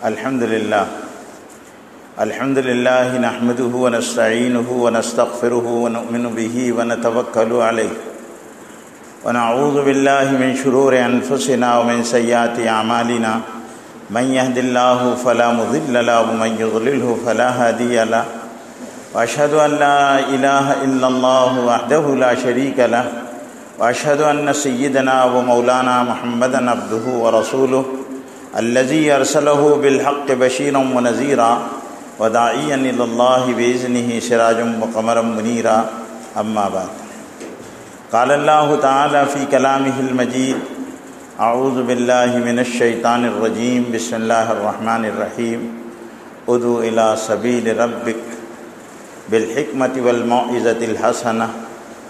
الحمد لله نحمده ونستعينه ونستغفره ونؤمن به ونتوكل عليه ونعوذ بالله من شرور أنفسنا ومن سيئات أعمالنا من يهد الله فلا مضل له ومن يضلله فلا هادي له وأشهد أن لا إله إلا الله وحده لا شريك له وأشهد أن سيدنا ومولانا محمدا عبده ورسوله الذي أرسله بالحق بشيرا ونذيرا وداعيا إلى الله بإذنه سراجا وقمرا منيرا أما بعد قال الله تعالى في كلامه المجيد أعوذ بالله من الشيطان الرجيم بسم الله الرحمن الرحيم ادع إلى سبيل ربك بالحكمة والموعظة الحسنة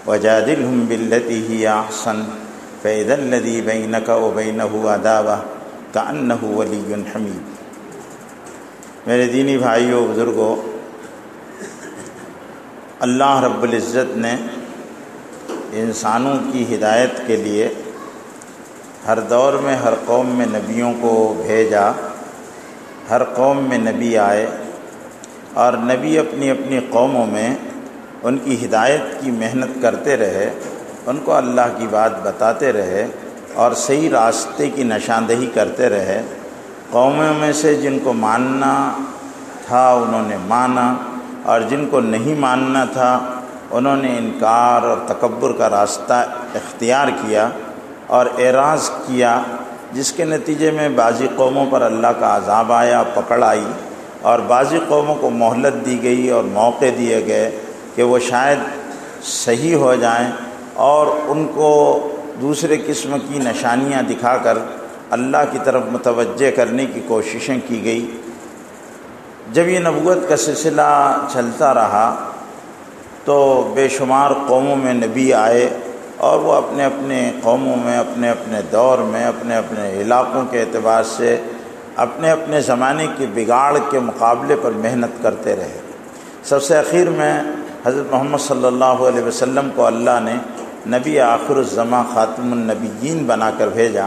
وجادلهم بالتي هي أحسن فإذا الذي بينك وبينه عداوة كأنه ولي حميد۔ میرے دینی بھائیوں بزرگوں، اللہ رب العزت نے انسانوں کی ہدایت کے لیے ہر دور میں ہر قوم میں نبیوں کو بھیجا، ہر قوم میں نبی آئے اور نبی اپنی اپنی قوموں میں ان کی ہدایت کی محنت کرتے رہے، ان کو اللہ کی بات بتاتے رہے اور صحیح راستے کی نشاندہی کرتے رہے۔ قوموں میں سے جن کو ماننا تھا انہوں نے مانا، اور جن کو نہیں ماننا تھا انہوں نے انکار اور تکبر کا راستہ اختیار کیا اور اعراض کیا، جس کے نتیجے میں بعضی قوموں پر اللہ کا عذاب آیا، پکڑ آئی، اور بعضی قوموں کو مہلت دی گئی اور موقع دیے گئے کہ وہ شاید صحیح ہو جائیں، اور ان کو دوسرے قسم کی نشانیاں دکھا کر اللہ کی طرف متوجہ کرنے کی کوششیں کی گئی۔ جب یہ نبوت کا سلسلہ چلتا رہا تو بے شمار قوموں میں نبی آئے، اور وہ اپنے اپنے قوموں میں، اپنے اپنے دور میں، اپنے اپنے علاقوں کے اعتبار سے اپنے اپنے زمانے کے بگاڑ کے مقابلے پر محنت کرتے رہے۔ سب سے اخیر میں حضرت محمد صلی اللہ علیہ وسلم کو اللہ نے نبی آخر الزماں خاتم النبیین بنا کر بھیجا۔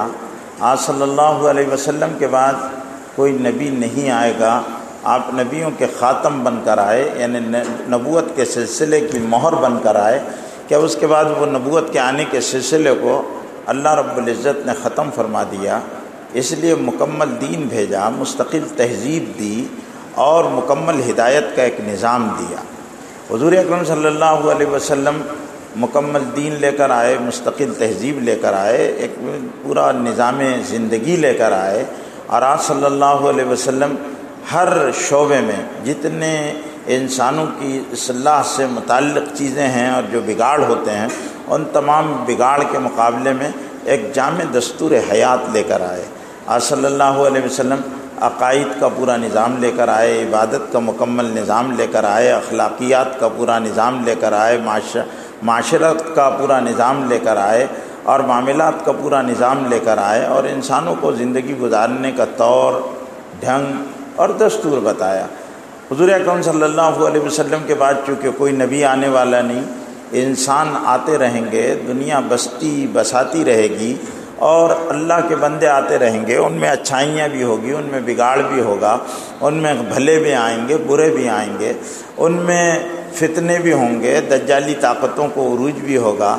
آج صلی اللہ علیہ وسلم کے بعد کوئی نبی نہیں آئے گا، آپ نبیوں کے خاتم بن کر آئے، یعنی نبوت کے سلسلے کی مہر بن کر آئے کہ اس کے بعد وہ نبوت کے آنے کے سلسلے کو اللہ رب العزت نے ختم فرما دیا، اس لیے مکمل دین بھیجا، مستقل تہذیب دی اور مکمل ہدایت کا ایک نظام دیا۔ حضور اکرم صلی اللہ علیہ وسلم مکمل دین لے کر آئے، مستقل تہذیب لے کر آئے، ایک پورا نظام زندگی لے کر آئے، اور آج صلی اللہ علیہ وسلم ہر شعبے میں جتنے انسانوں کی اصلاح سے متعلق چیزیں ہیں اور جو بگاڑ ہوتے ہیں، ان تمام بگاڑ کے مقابلے میں ایک جامع دستور حیات لے کر آئے۔ آج صلی اللہ علیہ وسلم عقائد کا پورا نظام لے کر آئے، عبادت کا مکمل نظام لے کر آئے، اخلاقیات کا پورا نظام لے کر آئے، معاشرت کا پورا نظام لے کر آئے، اور معاملات کا پورا نظام لے کر آئے، اور انسانوں کو زندگی گزارنے کا طور ڈھنگ اور دستور بتایا۔ حضور اکرم صلی اللہ علیہ وسلم کے بعد چونکہ کوئی نبی آنے والا نہیں، انسان آتے رہیں گے، دنیا بستی بساتی رہے گی، اور اللہ کے بندے آتے رہیں گے، ان میں اچھائیاں بھی ہوگی، ان میں بگاڑ بھی ہوگا، ان میں بھلے بھی آئیں گے، برے بھی آئیں گے، ان میں فتنے بھی ہوں گے، دجالی طاقتوں کو عروج بھی ہوگا،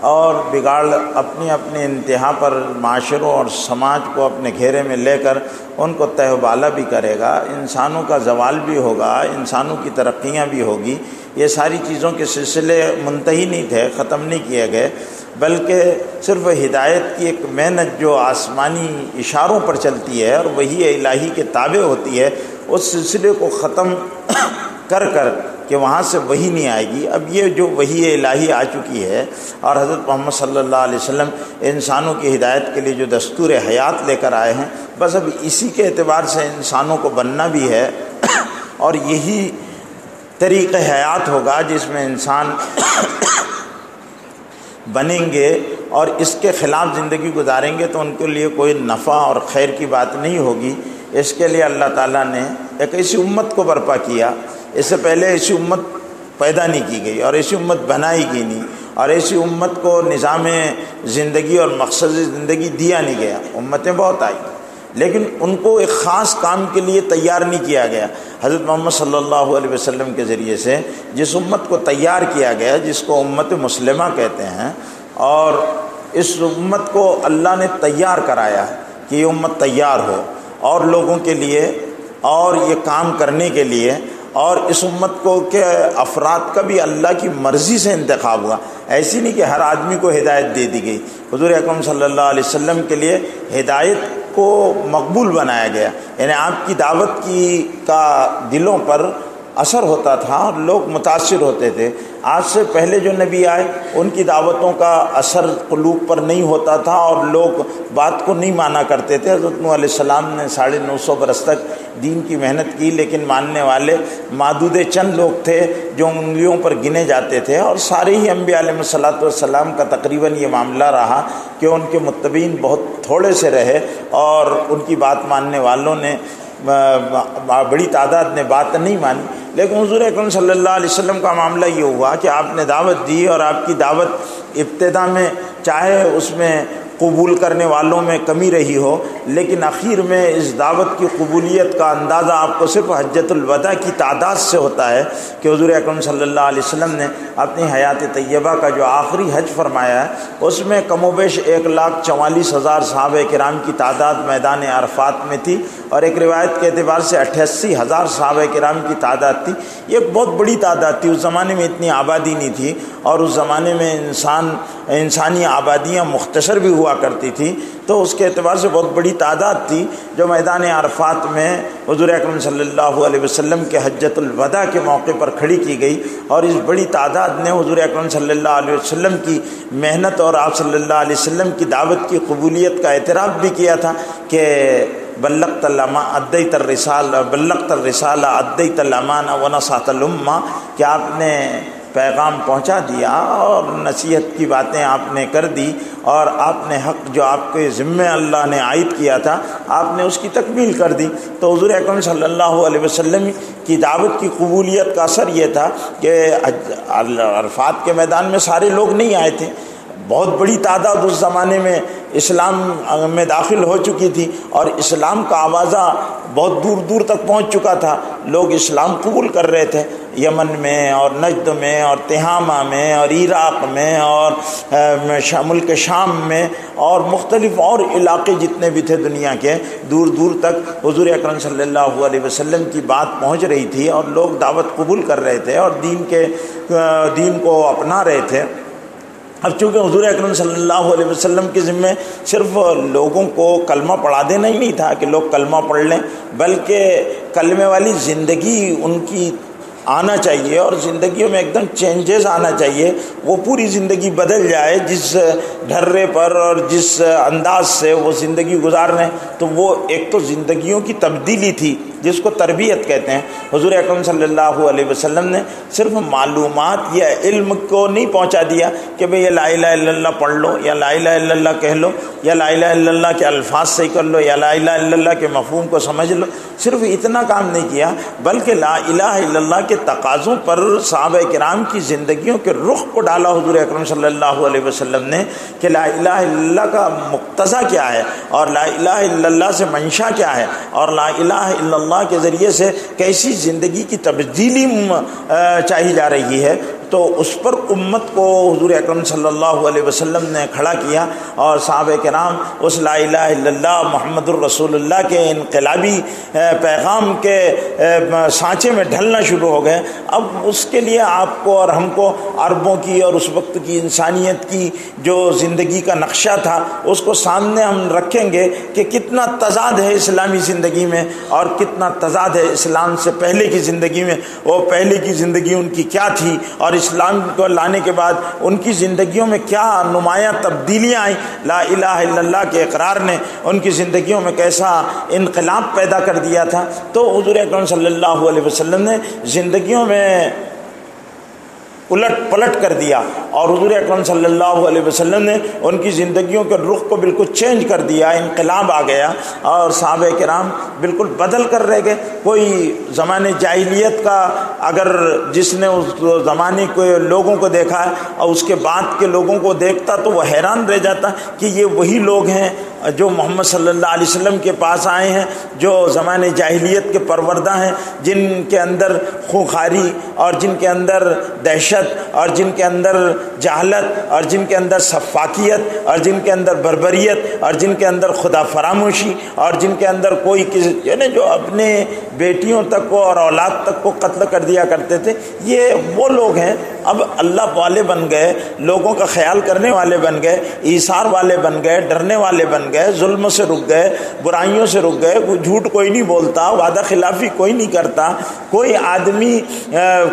اور بگاڑ اپنی اپنی انتہا پر معاشروں اور سماج کو اپنے گھیرے میں لے کر ان کو تہ و بالا بھی کرے گا، انسانوں کا زوال بھی ہوگا، انسانوں کی ترقیاں بھی ہوگی۔ یہ ساری چیزوں کے سلسلے منتہی نہیں تھے، ختم نہیں کیے گئے، بلکہ صرف ہدایت کی ایک محنت جو آسمانی اشاروں پر چلتی ہے اور وحی الہی کے تابع ہوتی ہے، اس سلسلے کو ختم کر کر کہ وہاں سے وحی نہیں آئے گی۔ اب یہ جو وحی الہی آ چکی ہے، اور حضرت محمد صلی اللہ علیہ وسلم انسانوں کی ہدایت کے لیے جو دستور حیات لے کر آئے ہیں، بس اب اسی کے اعتبار سے انسانوں کو بننا بھی ہے، اور یہی طریقہ حیات ہوگا جس میں انسان بنیں گے اور اس کے خلاف زندگی گزاریں گے تو ان کے لیے کوئی نفع اور خیر کی بات نہیں ہوگی۔ اس کے لیے اللہ تعالیٰ نے ایک ایسی امت کو برپا کیا، اس سے پہلے ایسی امت پیدا نہیں کی گئی اور ایسی امت بنائی گئی نہیں، اور ایسی امت کو نظام زندگی اور مقصد زندگی دیا نہیں گیا۔ امتیں بہت آئی، لیکن ان کو ایک خاص کام کے لیے تیار نہیں کیا گیا۔ حضرت محمد صلی اللہ علیہ وسلم کے ذریعے سے جس امت کو تیار کیا گیا، جس کو امت مسلمہ کہتے ہیں، اور اس امت کو اللہ نے تیار کرایا کہ یہ امت تیار ہو اور لوگوں کے لیے اور یہ کام کرنے کے لیے، اور اس امت کو کہ افراد کا بھی اللہ کی مرضی سے انتخاب ہوا، ایسی نہیں کہ ہر آدمی کو ہدایت دے دی گئی۔ حضور اکرم صلی اللہ علیہ وسلم کے لیے ہدایت کو مقبول بنایا گیا، یعنی آپ کی دعوت کا دلوں پر اثر ہوتا تھا اور لوگ متاثر ہوتے تھے۔ آج سے پہلے جو نبی آئے ان کی دعوتوں کا اثر قلوب پر نہیں ہوتا تھا اور لوگ بات کو نہیں مانا کرتے تھے۔ حضرت نوح علیہ السلام نے 950 برس تک دین کی محنت کی، لیکن ماننے والے معدود چند لوگ تھے جو انگلیوں پر گنے جاتے تھے، اور سارے ہی انبیاء علیہ الصلوۃ والسلام کا تقریباً یہ معاملہ رہا کہ ان کے متبعین بہت تھوڑے سے رہے اور ان کی بات ماننے والوں نے بڑی تعداد نے بات نہیں مانی۔ لیکن حضور اکرم صلی اللہ علیہ وسلم کا معاملہ یہ ہوا کہ آپ نے دعوت دی، اور آپ کی دعوت ابتدا میں چاہے اس میں قبول کرنے والوں میں کمی رہی ہو، لیکن اخیر میں اس دعوت کی قبولیت کا اندازہ آپ کو صرف حجۃ الوداع کی تعداد سے ہوتا ہے کہ حضور اکرم صلی اللہ علیہ وسلم نے اپنی حیات طیبہ کا جو آخری حج فرمایا ہے اس میں کم و بیش 1,44,000 صحابہ کرام کی تعداد میدان عرفات میں تھی، اور ایک روایت کے اعتبار سے 88,000 صحابہ کرام کی تعداد تھی۔ یہ ایک بہت بڑی تعداد تھی، اس زمانے میں اتنی آبادی نہیں تھی، اور اس زمانے میں انسانی آبادیاں مختصر بھی ہوا کرتی تھی، تو اس کے اعتبار سے بہت بڑی تعداد تھی جو میدان عرفات میں حضور اکرم صلی اللہ علیہ وسلم کے حجۃ الوداع کے موقع پر کھڑی کی گئی، اور اس بڑی تعداد نے حضور اکرم صلی اللہ علیہ وسلم کی محنت اور آپ صلی اللہ علیہ وسلم کی دعوت کی قبولیت کا اعتراف بھی کیا تھا کہ بلغت الرسالہ ادیت الامانہ ونصحت الامہ، کہ آپ نے پیغام پہنچا دیا اور نصیحت کی باتیں آپ نے کر دی، اور آپ نے حق جو آپ کے ذمے اللہ نے عائد کیا تھا آپ نے اس کی تکمیل کر دی۔ تو حضور اکرم صلی اللہ علیہ وسلم کی دعوت کی قبولیت کا اثر یہ تھا کہ عرفات کے میدان میں سارے لوگ نہیں آئے تھے، بہت بڑی تعداد اس زمانے میں اسلام میں داخل ہو چکی تھی، اور اسلام کا آوازہ بہت دور دور تک پہنچ چکا تھا، لوگ اسلام قبول کر رہے تھے، یمن میں اور نجد میں اور تہامہ میں اور عراق میں اور ملک شام میں اور مختلف اور علاقے جتنے بھی تھے دنیا کے، دور دور تک حضور اکرم صلی اللہ علیہ وسلم کی بات پہنچ رہی تھی، اور لوگ دعوت قبول کر رہے تھے اور دین کو اپنا رہے تھے۔ اب چونکہ حضور اکرم صلی اللہ علیہ وسلم کے ذمے صرف لوگوں کو کلمہ پڑھا دینا ہی نہیں تھا کہ لوگ کلمہ پڑھ لیں، بلکہ کلمے والی زندگی ان کی آنا چاہیے، اور زندگیوں میں ایک دم چینجز آنا چاہیے، وہ پوری زندگی بدل جائے جس ڈھرے پر اور جس انداز سے وہ زندگی گزار رہے ہیں۔ تو وہ ایک تو زندگیوں کی تبدیلی تھی جس کو تربیت کہتے ہیں۔ حضور اکرم صلی اللہ علیہ وسلم نے صرف معلومات یا علم کو نہیں پہنچا دیا کہ بھئی یہ لا الہ الا اللہ پڑھ لو، یا لا الہ الا اللہ کہہ لو، یا لا الہ الا اللہ کے الفاظ صحیح کر لو، یا لا الہ الا اللہ کے مفہوم کو سمجھ لو، صرف اتنا کام نہیں کیا، بلکہ لا الہ الا اللہ کے تقاضوں پر صحابہ کرام کی زندگیوں کے رخ کو ڈالا حضور اکرم صلی اللہ علیہ وسلم نے کہ لا الہ الا اللہ کا مقتضا کیا ہے، اور لا الہ الا اللہ سے منشا کیا ہے، اور لا الہ الا اللہ کے ذریعے سے کیسی زندگی کی تبدیلی چاہی جا رہی ہے۔ تو اس پر امت کو حضور اکرم صلی اللہ علیہ وسلم نے کھڑا کیا، اور صحابہ کرام اس لا الہ الا اللہ محمد الرسول اللہ کے انقلابی پیغام کے سانچے میں ڈھلنا شروع ہو گئے۔ اب اس کے لیے آپ کو اور ہم کو عربوں کی اور اس وقت کی انسانیت کی جو زندگی کا نقشہ تھا اس کو سامنے ہم رکھیں گے کہ کتنا تضاد ہے اسلامی زندگی میں اور کتنا تضاد ہے اسلام سے پہلے کی زندگی میں۔ وہ پہلے کی زندگی ان کی کیا تھی، اور اسلام کو لانے کے بعد ان کی زندگیوں میں کیا نمایاں تبدیلیاں آئیں، لا الہ الا اللہ کے اقرار نے ان کی زندگیوں میں کیسا انقلاب پیدا کر دیا تھا۔ تو حضور اکرم صلی اللہ علیہ وسلم نے زندگیوں میں الٹ پلٹ کر دیا، اور حضور اکرم صلی اللہ علیہ وسلم نے ان کی زندگیوں کے رخ کو بالکل چینج کر دیا، انقلاب آ گیا، اور صحابہ کرام بالکل بدل کر رہ گئے۔ کوئی زمانے جاہلیت کا اگر جس نے اس زمانے کے لوگوں کو دیکھا ہے اور اس کے بعد کے لوگوں کو دیکھتا تو وہ حیران رہ جاتا کہ یہ وہی لوگ ہیں جو محمد صلی اللہ علیہ وسلم کے پاس آئے ہیں، جو زمانے جاہلیت کے پروردہ ہیں، جن کے اندر خونخواری اور جن کے اندر دہشت اور جن کے اندر جہالت اور جن کے اندر سفاکیت اور جن کے اندر بربریت اور جن کے اندر خدا فراموشی اور جن کے اندر کوئی یعنی جو اپنے بیٹیوں تک کو اور اولاد تک کو قتل کر دیا کرتے تھے، یہ وہ لوگ ہیں اب اللہ والے بن گئے، لوگوں کا خیال کرنے والے بن گئے، ایثار والے بن گئے، ڈرنے والے بن گئے، ظلم سے رک گئے، برائیوں سے رک گئے، جھوٹ کوئی نہیں بولتا، وعدہ خلافی کوئی نہیں کرتا، کوئی آدمی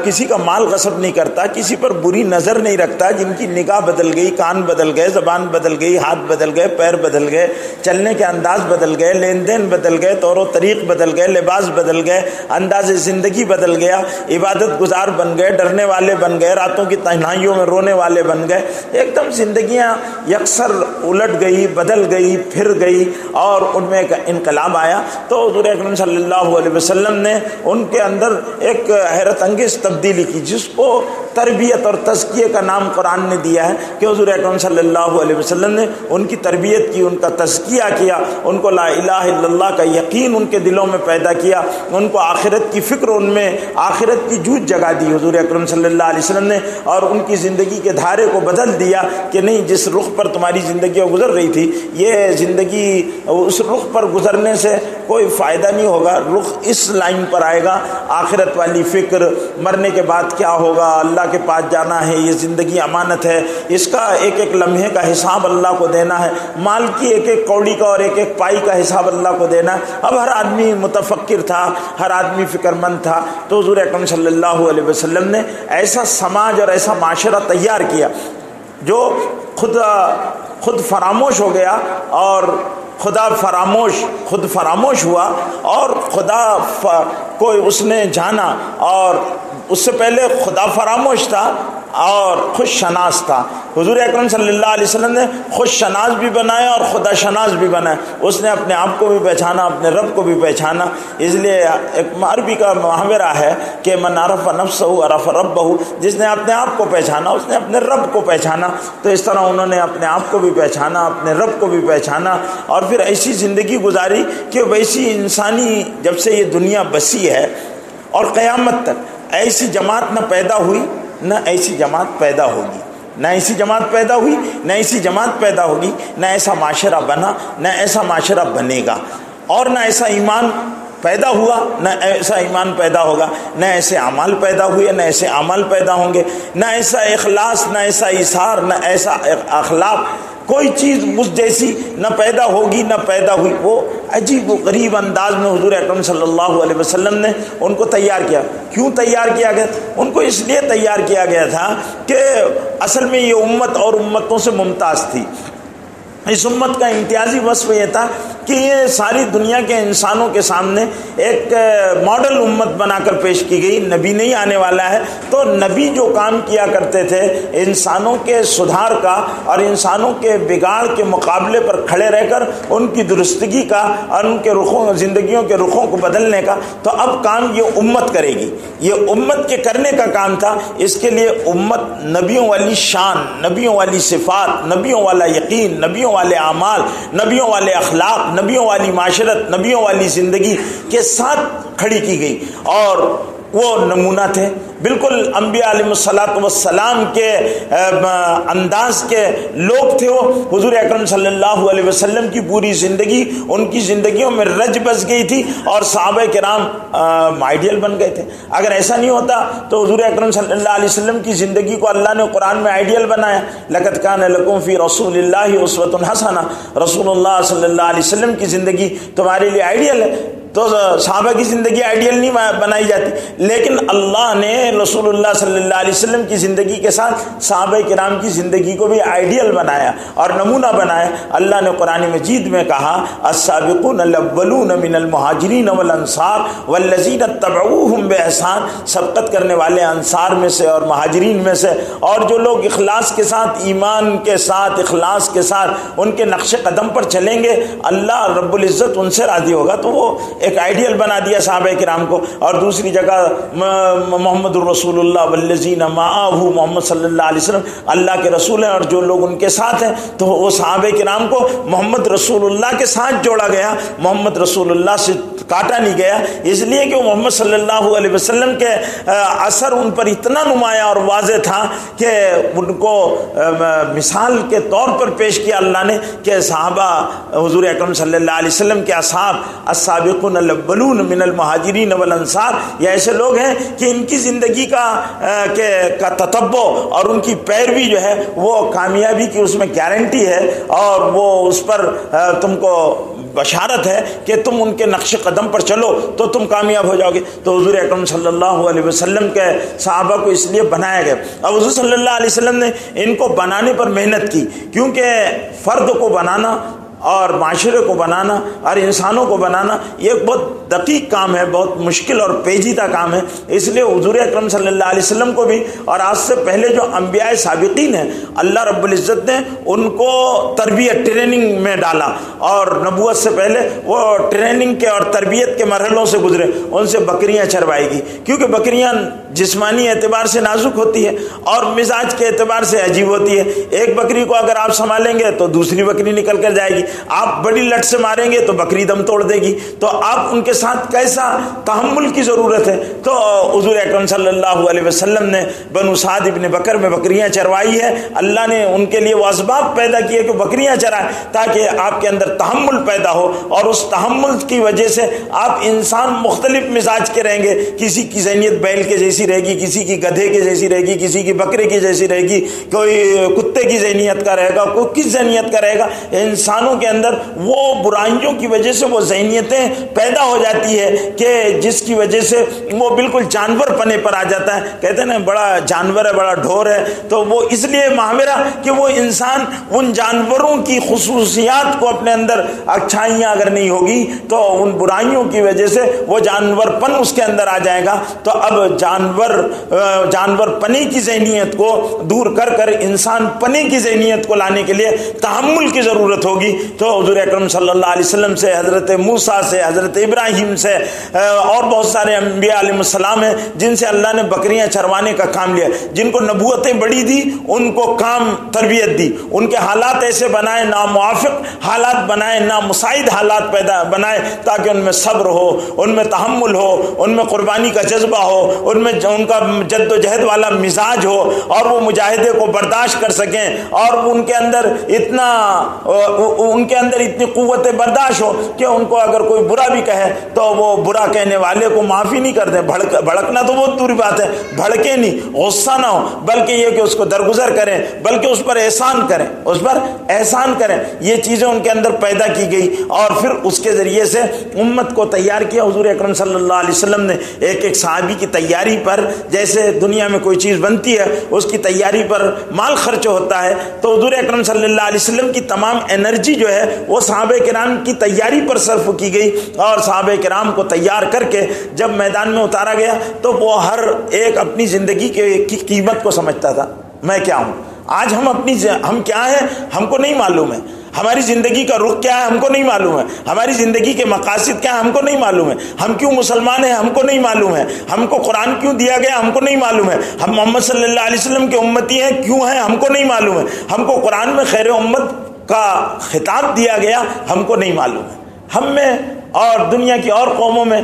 کسی کا مال غصب نہیں کرتا، کسی پر بری نظر نہیں رکھتا، جن کی نگاہ بدل گئی، کان بدل گئے، زبان بدل گئی، ہاتھ بدل گئے، پیر بدل گئے، چلنے کے انداز بدل گئے، لین دین بدل گئے، طور و طریق بدل گئے، لباس بدل گئے، انداز زندگی بدل گیا، عبادت گزار بن گئے، ڈرنے والے بن گئے، راتوں کی تنہائیوں میں رونے والے بن گئے، ایک دم زندگیاں یکسر الٹ گئی، بدل گئی، پھر گئی اور ان میں ایک انقلاب آیا۔ تو حضور اکرم صلی اللہ علیہ وسلم نے ان کے اندر ایک حیرت انگیز تبدیلی کی، جس کو تربیت اور تزکیے کا نام قرآن نے دیا ہے کہ حضور اکرم صلی اللہ علیہ وسلم نے ان کی تربیت کی، ان کا تزکیہ کیا، ان کو لا الہ الا اللہ کا یقین ان کے دلوں میں پیدا کیا، ان کو آخرت کی فکر، ان میں آخرت کی جوت جگا دی حضور اکرم صلی اللہ علیہ وسلم نے، اور ان کی زندگی کے دھارے کو بدل دیا کہ نہیں، جس رخ پر تمہاری زندگی گزر رہی تھی، یہ زندگی اس رخ پر گزرنے سے کوئی فائدہ نہیں ہوگا، رخ اس لائن پر آئے گا، آخرت والی فکر، مرنے کے بعد کیا ہوگا، اللہ کے پاس جانا ہے، یہ زندگی امانت ہے، اس کا ایک ایک لمحے کا حساب اللہ کو دینا ہے، مال کی ایک ایک کوڑی کا اور ایک ایک پائی کا حساب اللہ کو دینا ہے۔ اب ہر آدمی متفکر تھا، ہر آدمی فکر مند تھا، تو حضور اکرم صلی اللہ علیہ وسلم نے ایسا سماج اور ایسا معاشرہ تیار کیا جو خود فراموش ہو گیا اور خود فراموش ہوا، اور خدا کو اس نے جانا، اور اس سے پہلے خدا فراموش تھا اور خود شناس تھا۔ حضور اکرم صلی اللہ علیہ وسلم نے خود شناس بھی بنایا اور خدا شناس بھی بنایا، اس نے اپنے آپ کو بھی پہچانا، اپنے رب کو بھی پہچانا۔ اس لیے ایک عربی کا محاورہ ہے کہ من عرف نفسہ عرف ربہ، جس نے اپنے آپ کو پہچانا اس نے اپنے رب کو پہچانا۔ تو اس طرح انہوں نے اپنے آپ کو بھی پہچانا، اپنے رب کو بھی پہچانا، اور پھر ایسی زندگی گزاری کہ ویسی انسانی جب سے یہ دنیا بسی ہے اور قیامت تک ایسی جماعت نہ پیدا ہوئی نہ ایسی جماعت پیدا ہوگی، نہ ایسی جماعت پیدا ہوئی نہ ایسی جماعت پیدا ہوگی، نہ ایسا معاشرہ بنا نہ ایسا معاشرہ بنے گا، اور نہ ایسا ایمان پیدا ہوا نہ ایسا ایمان پیدا ہوگا، نہ ایسے اعمال پیدا ہوئے نہ ایسے اعمال پیدا ہوں گے، نہ ایسا اخلاص نہ ایسا ایثار نہ ایسا اخلاق، کوئی چیز اس جیسی نہ پیدا ہوگی نہ پیدا ہوئی۔ وہ عجیب و غریب انداز میں حضور اکرم صلی اللہ علیہ وسلم نے ان کو تیار کیا۔ کیوں تیار کیا گیا؟ ان کو اس لیے تیار کیا گیا تھا کہ اصل میں یہ امت اور امتوں سے ممتاز تھی۔ اس امت کا امتیازی وصف یہ تھا کہ یہ ساری دنیا کے انسانوں کے سامنے ایک ماڈل امت بنا کر پیش کی گئی۔ نبی نہیں آنے والا ہے، تو نبی جو کام کیا کرتے تھے انسانوں کے سدھار کا اور انسانوں کے بگاڑ کے مقابلے پر کھڑے رہ کر ان کی درستگی کا اور ان کے زندگیوں کے رخوں کو بدلنے کا، تو اب کام یہ امت کرے گی، یہ امت کے کرنے کا کام تھا۔ اس کے لیے امت نبیوں والی شان، نبیوں والی صفات، نبیوں والا یقین، نبیوں والے اعمال، نبیوں والے اخلاق، نبیوں والی معاشرت، نبیوں والی زندگی کے ساتھ کھڑی کی گئی، اور وہ نمونہ تھے، بالکل انبیاء علیہ الصلوۃ والسلام کے انداز کے لوگ تھے وہ۔ حضور اکرم صلی اللہ علیہ وسلم کی پوری زندگی ان کی زندگیوں میں رج بس گئی تھی، اور صحابہ کرام آئیڈیل بن گئے تھے۔ اگر ایسا نہیں ہوتا تو حضور اکرم صلی اللہ علیہ وسلم کی زندگی کو اللہ نے قرآن میں آئیڈیل بنایا، لقد کان لکم فی رسول اللہ اسوۃ حسنہ، رسول اللہ صلی اللہ علیہ وسلم کی زندگی تمہارے لیے آئیڈیل ہے۔ تو صحابہ کی زندگی آئیڈیل نہیں بنائی جاتی، لیکن اللہ نے رسول اللہ صلی اللہ علیہ وسلم کی زندگی کے ساتھ صحابہ کرام کی زندگی کو بھی آئیڈیل بنایا اور نمونہ بنایا۔ اللہ نے قرآن مجید میں کہا السابقون الاولون من المہاجرین والانصار والذین اتبعوہم باحسان، سبقت کرنے والے انصار میں سے اور مہاجرین میں سے، اور جو لوگ اخلاص کے ساتھ، ایمان کے ساتھ، اخلاص کے ساتھ ان کے نقش قدم پر چلیں گے، اللہ رب العزت ان سے راضی ہوگا۔ تو وہ ایک آئیڈیل بنا دیا صحابہ کرام کو۔ اور دوسری جگہ محمد محمد الرسول اللہ والذین معہ، محمد صلی اللہ علیہ وسلم اللہ کے رسول ہیں اور جو لوگ ان کے ساتھ ہیں، تو وہ صحابہ کرام کو محمد رسول اللہ کے ساتھ جوڑا گیا، محمد رسول اللہ سے کاٹا نہیں گیا، اس لیے کہ محمد صلی اللہ علیہ وسلم کے اثر ان پر اتنا نمایاں اور واضح تھا کہ ان کو مثال کے طور پر پیش کیا اللہ نے کہ صحابہ حضور اکرم صلی اللہ علیہ وسلم کے اصحاب السابقون الاولون من المہاجرین والانصار، یہ ایسے لوگ ہیں کہ ان کی زندگی کا تتبع اور ان کی پیروی جو ہے وہ کامیابی کی اس میں گارنٹی ہے، اور وہ اس پر تم کو بشارت ہے کہ تم ان کے نقش قدم پر چلو تو تم کامیاب ہو جاؤ گے۔ تو حضور اکرم صلی اللہ علیہ وسلم کے صحابہ کو اس لیے بنایا گیا۔ اب حضور صلی اللہ علیہ وسلم نے ان کو بنانے پر محنت کی، کیونکہ فرد کو بنانا اور معاشرے کو بنانا اور انسانوں کو بنانا یہ ایک بہت دقیق کام ہے، بہت مشکل اور پیچیدہ کام ہے۔ اس لیے حضور اکرم صلی اللہ علیہ وسلم کو بھی اور آج سے پہلے جو انبیاء سابقین ہیں، اللہ رب العزت نے ان کو تربیت ٹریننگ میں ڈالا، اور نبوت سے پہلے وہ ٹریننگ کے اور تربیت کے مرحلوں سے گزرے۔ ان سے بکریاں چروائی گی، کیونکہ بکریاں جسمانی اعتبار سے نازک ہوتی ہے اور مزاج کے اعتبار سے عجیب ہوتی ہے۔ ایک بکری کو اگر آپ سنبھالیں گے تو دوسری بکری نکل کر جائے گی، آپ بڑی لٹ سے ماریں گے تو بکری دم توڑ دے گی، تو آپ ان کے ساتھ کیسا تحمل کی ضرورت ہے۔ تو حضور اکرم صلی اللہ علیہ وسلم نے بنو سعد ابن بکر میں بکریاں چروائی ہے، اللہ نے ان کے لیے وہ اسباب پیدا کیے کہ بکریاں چرائیں تاکہ آپ کے اندر تحمل پیدا ہو، اور اس تحمل کی وجہ سے آپ انسان مختلف مزاج کے رہیں گے، کسی کی ذہنیت بیل کے جیسی رہے گی، کسی کی گدھے کے جیسی رہے گی، کسی کی بکرے کی جیسی رہے گی، کوئی کتے کی ذہنیت کا رہے گا، کوئی کس ذہنیت کا رہے گا۔ انسانوں کے اندر وہ برائیوں کی وجہ سے وہ ذہنیتیں پیدا ہو جاتی ہے کہ جس کی وجہ سے وہ بالکل جانور پنے پر آ جاتا ہے۔ کہتے ہیں نا بڑا جانور ہے، بڑا ڈھور ہے، تو وہ اس لیے محاورہ کہ وہ انسان ان جانوروں کی خصوصیات کو اپنے اندر اچھائیاں اگر نہیں ہوگی تو ان برائیوں کی وجہ سے وہ جانور پن اس کے اندر آ جائے گا۔ تو اب جانور پنے کی ذہنیت کو دور کر کر انسان پنے کی ذہنیت کو لانے کے لیے تحمل کی ضرورت ہوگی۔ تو حضور اکرم صلی اللہ علیہ وسلم سے، حضرت موسیٰ سے، حضرت ابراہیم سے اور بہت سارے انبیاء علیہ السلام ہیں جن سے اللہ نے بکریاں چروانے کا کام لیا، جن کو نبوتیں بڑی دی، ان کو کام تربیت دی، ان کے حالات ایسے بنائے، ناموافق حالات بنائے، نامساعد حالات پیدا بنائے تاکہ ان میں صبر ہو، ان میں تحمل ہو، ان میں قربانی کا جذبہ ہو، ان میں ان کا جد و جہد والا مزاج ہو، اور وہ مجاہدے کو برداشت کر سکیں، اور ان کے اندر اتنی قوت برداشت ہو کہ ان کو اگر کوئی برا بھی کہے تو وہ برا کہنے والے کو معافی نہیں کرتے۔ بھڑکنا تو بہت دوری بات ہے، بھڑکے نہیں، غصہ نہ ہو، بلکہ یہ کہ اس کو درگزر کریں، بلکہ اس پر احسان کریں۔ یہ چیزیں ان کے اندر پیدا کی گئی، اور پھر اس کے ذریعے سے امت کو تیار کیا۔ حضور اکرم صلی اللہ علیہ وسلم نے ایک صحابی کی تیاری پر، جیسے دنیا میں کوئی چیز بنتی ہے اس کی تیاری پر مال خرچ ہوتا ہے، تو حضور اکرم صلی اللہ علیہ وسلم کی تمام انرجی جو ہے وہ صحابہ کرام کی تیاری پر صرف کی گئی، اور صحابہ کرام کو تیار کر کے جب میدان میں اتارا گیا تو وہ ہر ایک اپنی زندگی کی قیمت کو سمجھتا تھا۔ میں کیا ہوں آج، ہم کیا ہیں ہم کو نہیں معلوم ہے، ہماری زندگی کا رخ کیا ہے ہم کو نہیں معلوم ہے، ہماری زندگی کے مقاصد کیا ہے ہم کو نہیں معلوم ہے، ہم کیوں مسلمان ہیں ہم کو نہیں معلوم ہے، ہم کو قرآن کیوں دیا گیا ہم کو نہیں معلوم ہے، ہم محمد صلی اللہ علیہ وسلم کے امتی ہیں کیوں ہیں ہم کو نہیں معلوم ہے، ہم کو قرآن میں خیر امت کا خطاب دیا گیا ہم کو نہیں معلوم ہے۔ ہم میں اور دنیا کی اور قوموں میں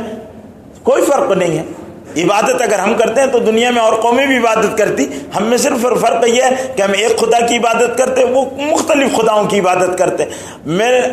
کوئی فرق نہیں ہے۔ عبادت اگر ہم کرتے ہیں تو دنیا میں اور قومیں بھی عبادت کرتی، ہم میں صرف فرق یہ ہے کہ ہم ایک خدا کی عبادت کرتے، وہ مختلف خداؤں کی عبادت کرتے۔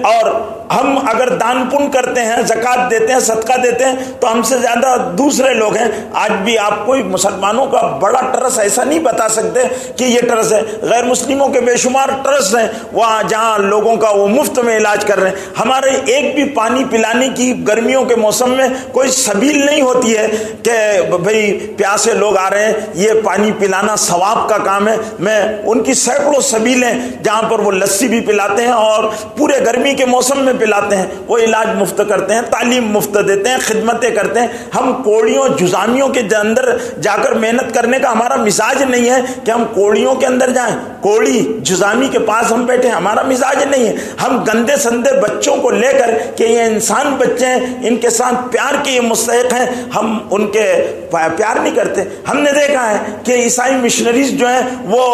اور ہم اگر دان پن کرتے ہیں، زکوٰۃ دیتے ہیں، صدقہ دیتے ہیں، تو ہم سے زیادہ دوسرے لوگ ہیں۔ آج بھی آپ کوئی مسلمانوں کا بڑا ٹرس ایسا نہیں بتا سکتے کہ یہ ٹرس ہے، غیر مسلموں کے بے شمار ٹرس ہیں وہاں جہاں لوگوں کا وہ مفت میں علاج کر رہے ہیں۔ ہمارے ایک بھی پانی پلانے کی گرمیوں کے موسم میں کوئی سبیل نہیں ہوتی ہے کہ بھئی پیاسے لوگ آ رہے ہیں یہ پانی پلانا ثواب کا کام ہے۔ میں ان کی سینکڑوں سبیلیں جہاں پر وہ لسی بھی پلاتے ہیں اور پورے گرمی کے موسم میں پلاتے ہیں، وہ علاج مفت کرتے ہیں، تعلیم مفت دیتے ہیں، خدمتیں کرتے ہیں۔ ہم کوڑیوں جزامیوں کے اندر جا کر محنت کرنے کا ہمارا مزاج نہیں ہے کہ ہم کوڑیوں کے اندر جائیں، کوڑی جزامی کے پاس ہم بیٹھے، ہمارا مزاج نہیں ہے۔ ہم گندے سندے بچوں کو لے کر کہ یہ انسان بچے ہیں، ان کے ساتھ پیار کے یہ مستحق ہیں، ہم ان کے پیار نہیں کرتے. ہم نے دیکھا ہے کہ عیسائی مشنریز جو ہیں وہ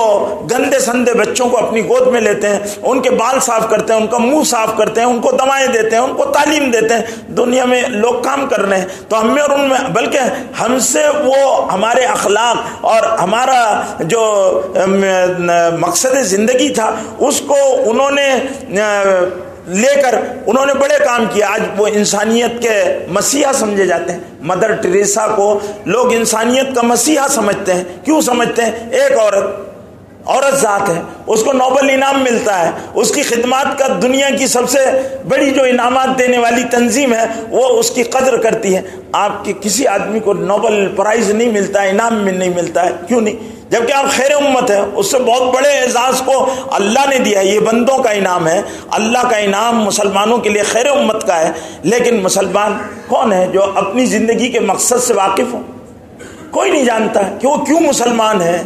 گندے سندے بچوں کو اپنی گود میں لیتے ہیں, ان کے بال صاف کرتے ہیں, ان کا منہ صاف کرتے ہیں, ان کو دوائیں دیتے ہیں, ان کو تعلیم دیتے ہیں. دنیا میں لوگ کام کر رہے ہیں, تو ہم میں اور ان میں, بلکہ ہم سے وہ ہمارے اخلاق اور ہمارا جو مقصد زندگی تھا اس کو انہوں نے لے کر انہوں نے بڑے کام کیا. آج وہ انسانیت کے مسیحا سمجھے جاتے ہیں. مدر ٹریسا کو لوگ انسانیت کا مسیحا سمجھتے ہیں. کیوں سمجھتے ہیں؟ ایک عورت ذات ہے, اس کو نوبل انعام ملتا ہے, اس کی خدمات کا دنیا کی سب سے بڑی جو انعامات دینے والی تنظیم ہے وہ اس کی قدر کرتی ہے. آپ کے کسی آدمی کو نوبل پرائز نہیں ملتا ہے, انعام میں نہیں ملتا ہے. کیوں نہیں؟ جبکہ آپ خیر امت ہے. اس سے بہت بڑے اعزاز کو اللہ نے دیا ہے. یہ بندوں کا انعام ہے, اللہ کا انعام مسلمانوں کے لیے خیر امت کا ہے. لیکن مسلمان کون ہے جو اپنی زندگی کے مقصد سے واقف ہو؟ کوئی نہیں جانتا کہ وہ کیوں مسلمان ہے.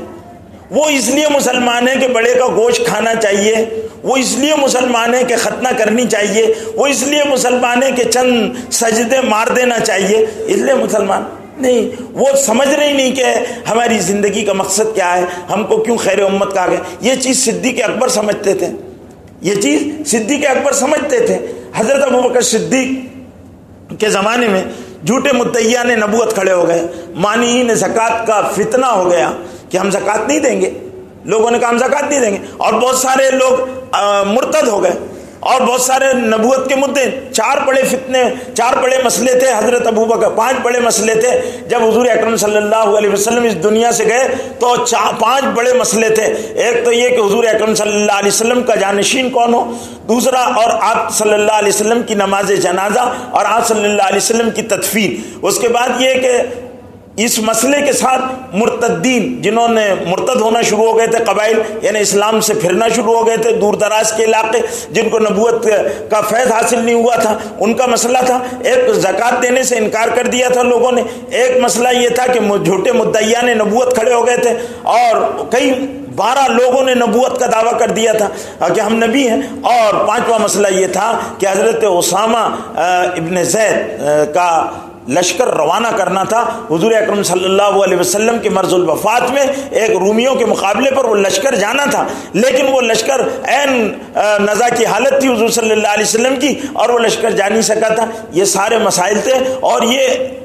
وہ اس لیے مسلمان ہے کہ بڑے کا گوشت کھانا چاہیے, وہ اس لیے مسلمان ہے کہ ختنہ کرنی چاہیے, وہ اس لیے مسلمان ہے کہ چند سجدے مار دینا چاہیے, اس لیے مسلمان نہیں. وہ سمجھ رہی نہیں کہ ہماری زندگی کا مقصد کیا ہے, ہم کو کیوں خیر امت کہا گیا. یہ چیز صدیق اکبر سمجھتے تھے, یہ چیز صدیق اکبر سمجھتے تھے. حضرت ابوبکر صدیق کے زمانے میں جھوٹے مدعیان نبوت کھڑے ہو گئے, مانعین زکوٰۃ کا فتنہ ہو گیا کہ ہم زکوٰۃ نہیں دیں گے. لوگوں نے کہا ہم زکوٰۃ نہیں دیں گے, اور بہت سارے لوگ مرتد ہو گئے, اور بہت سارے نبوت کے مدعے. چار بڑے مسئلے تھے حضرت ابوبکر, 5 بڑے مسئلے تھے. جب حضور اکرم صلی اللہ علیہ وسلم اس دنیا سے گئے تو 5 بڑے مسئلے تھے. ایک تو یہ کہ حضور اکرم صلی اللہ علیہ وسلم کا جانشین کون ہو, دوسرا اور آپ صلی اللہ علیہ وسلم کی نماز جنازہ اور آپ صلی اللہ علیہ وسلم کی تدفین. اس کے بعد یہ کہ اس مسئلے کے ساتھ مرتدین, جنہوں نے مرتد ہونا شروع ہو گئے تھے, قبائل یعنی اسلام سے پھرنا شروع ہو گئے تھے, دور دراز کے علاقے جن کو نبوت کا فیض حاصل نہیں ہوا تھا, ان کا مسئلہ تھا. ایک زکوٰۃ دینے سے انکار کر دیا تھا لوگوں نے. ایک مسئلہ یہ تھا کہ جھوٹے مدعیان نبوت کھڑے ہو گئے تھے, اور کئی 12 لوگوں نے نبوت کا دعویٰ کر دیا تھا کہ ہم نبی ہیں. اور 5واں مسئلہ یہ تھا کہ حضرت اسامہ ابن زید کا لشکر روانہ کرنا تھا. حضور اکرم صلی اللہ علیہ وسلم کے مرض الوفات میں ایک رومیوں کے مقابلے پر وہ لشکر جانا تھا, لیکن وہ لشکر عین نزا کی حالت تھی حضور صلی اللہ علیہ وسلم کی, اور وہ لشکر جا نہیں سکا تھا. یہ سارے مسائل تھے, اور یہ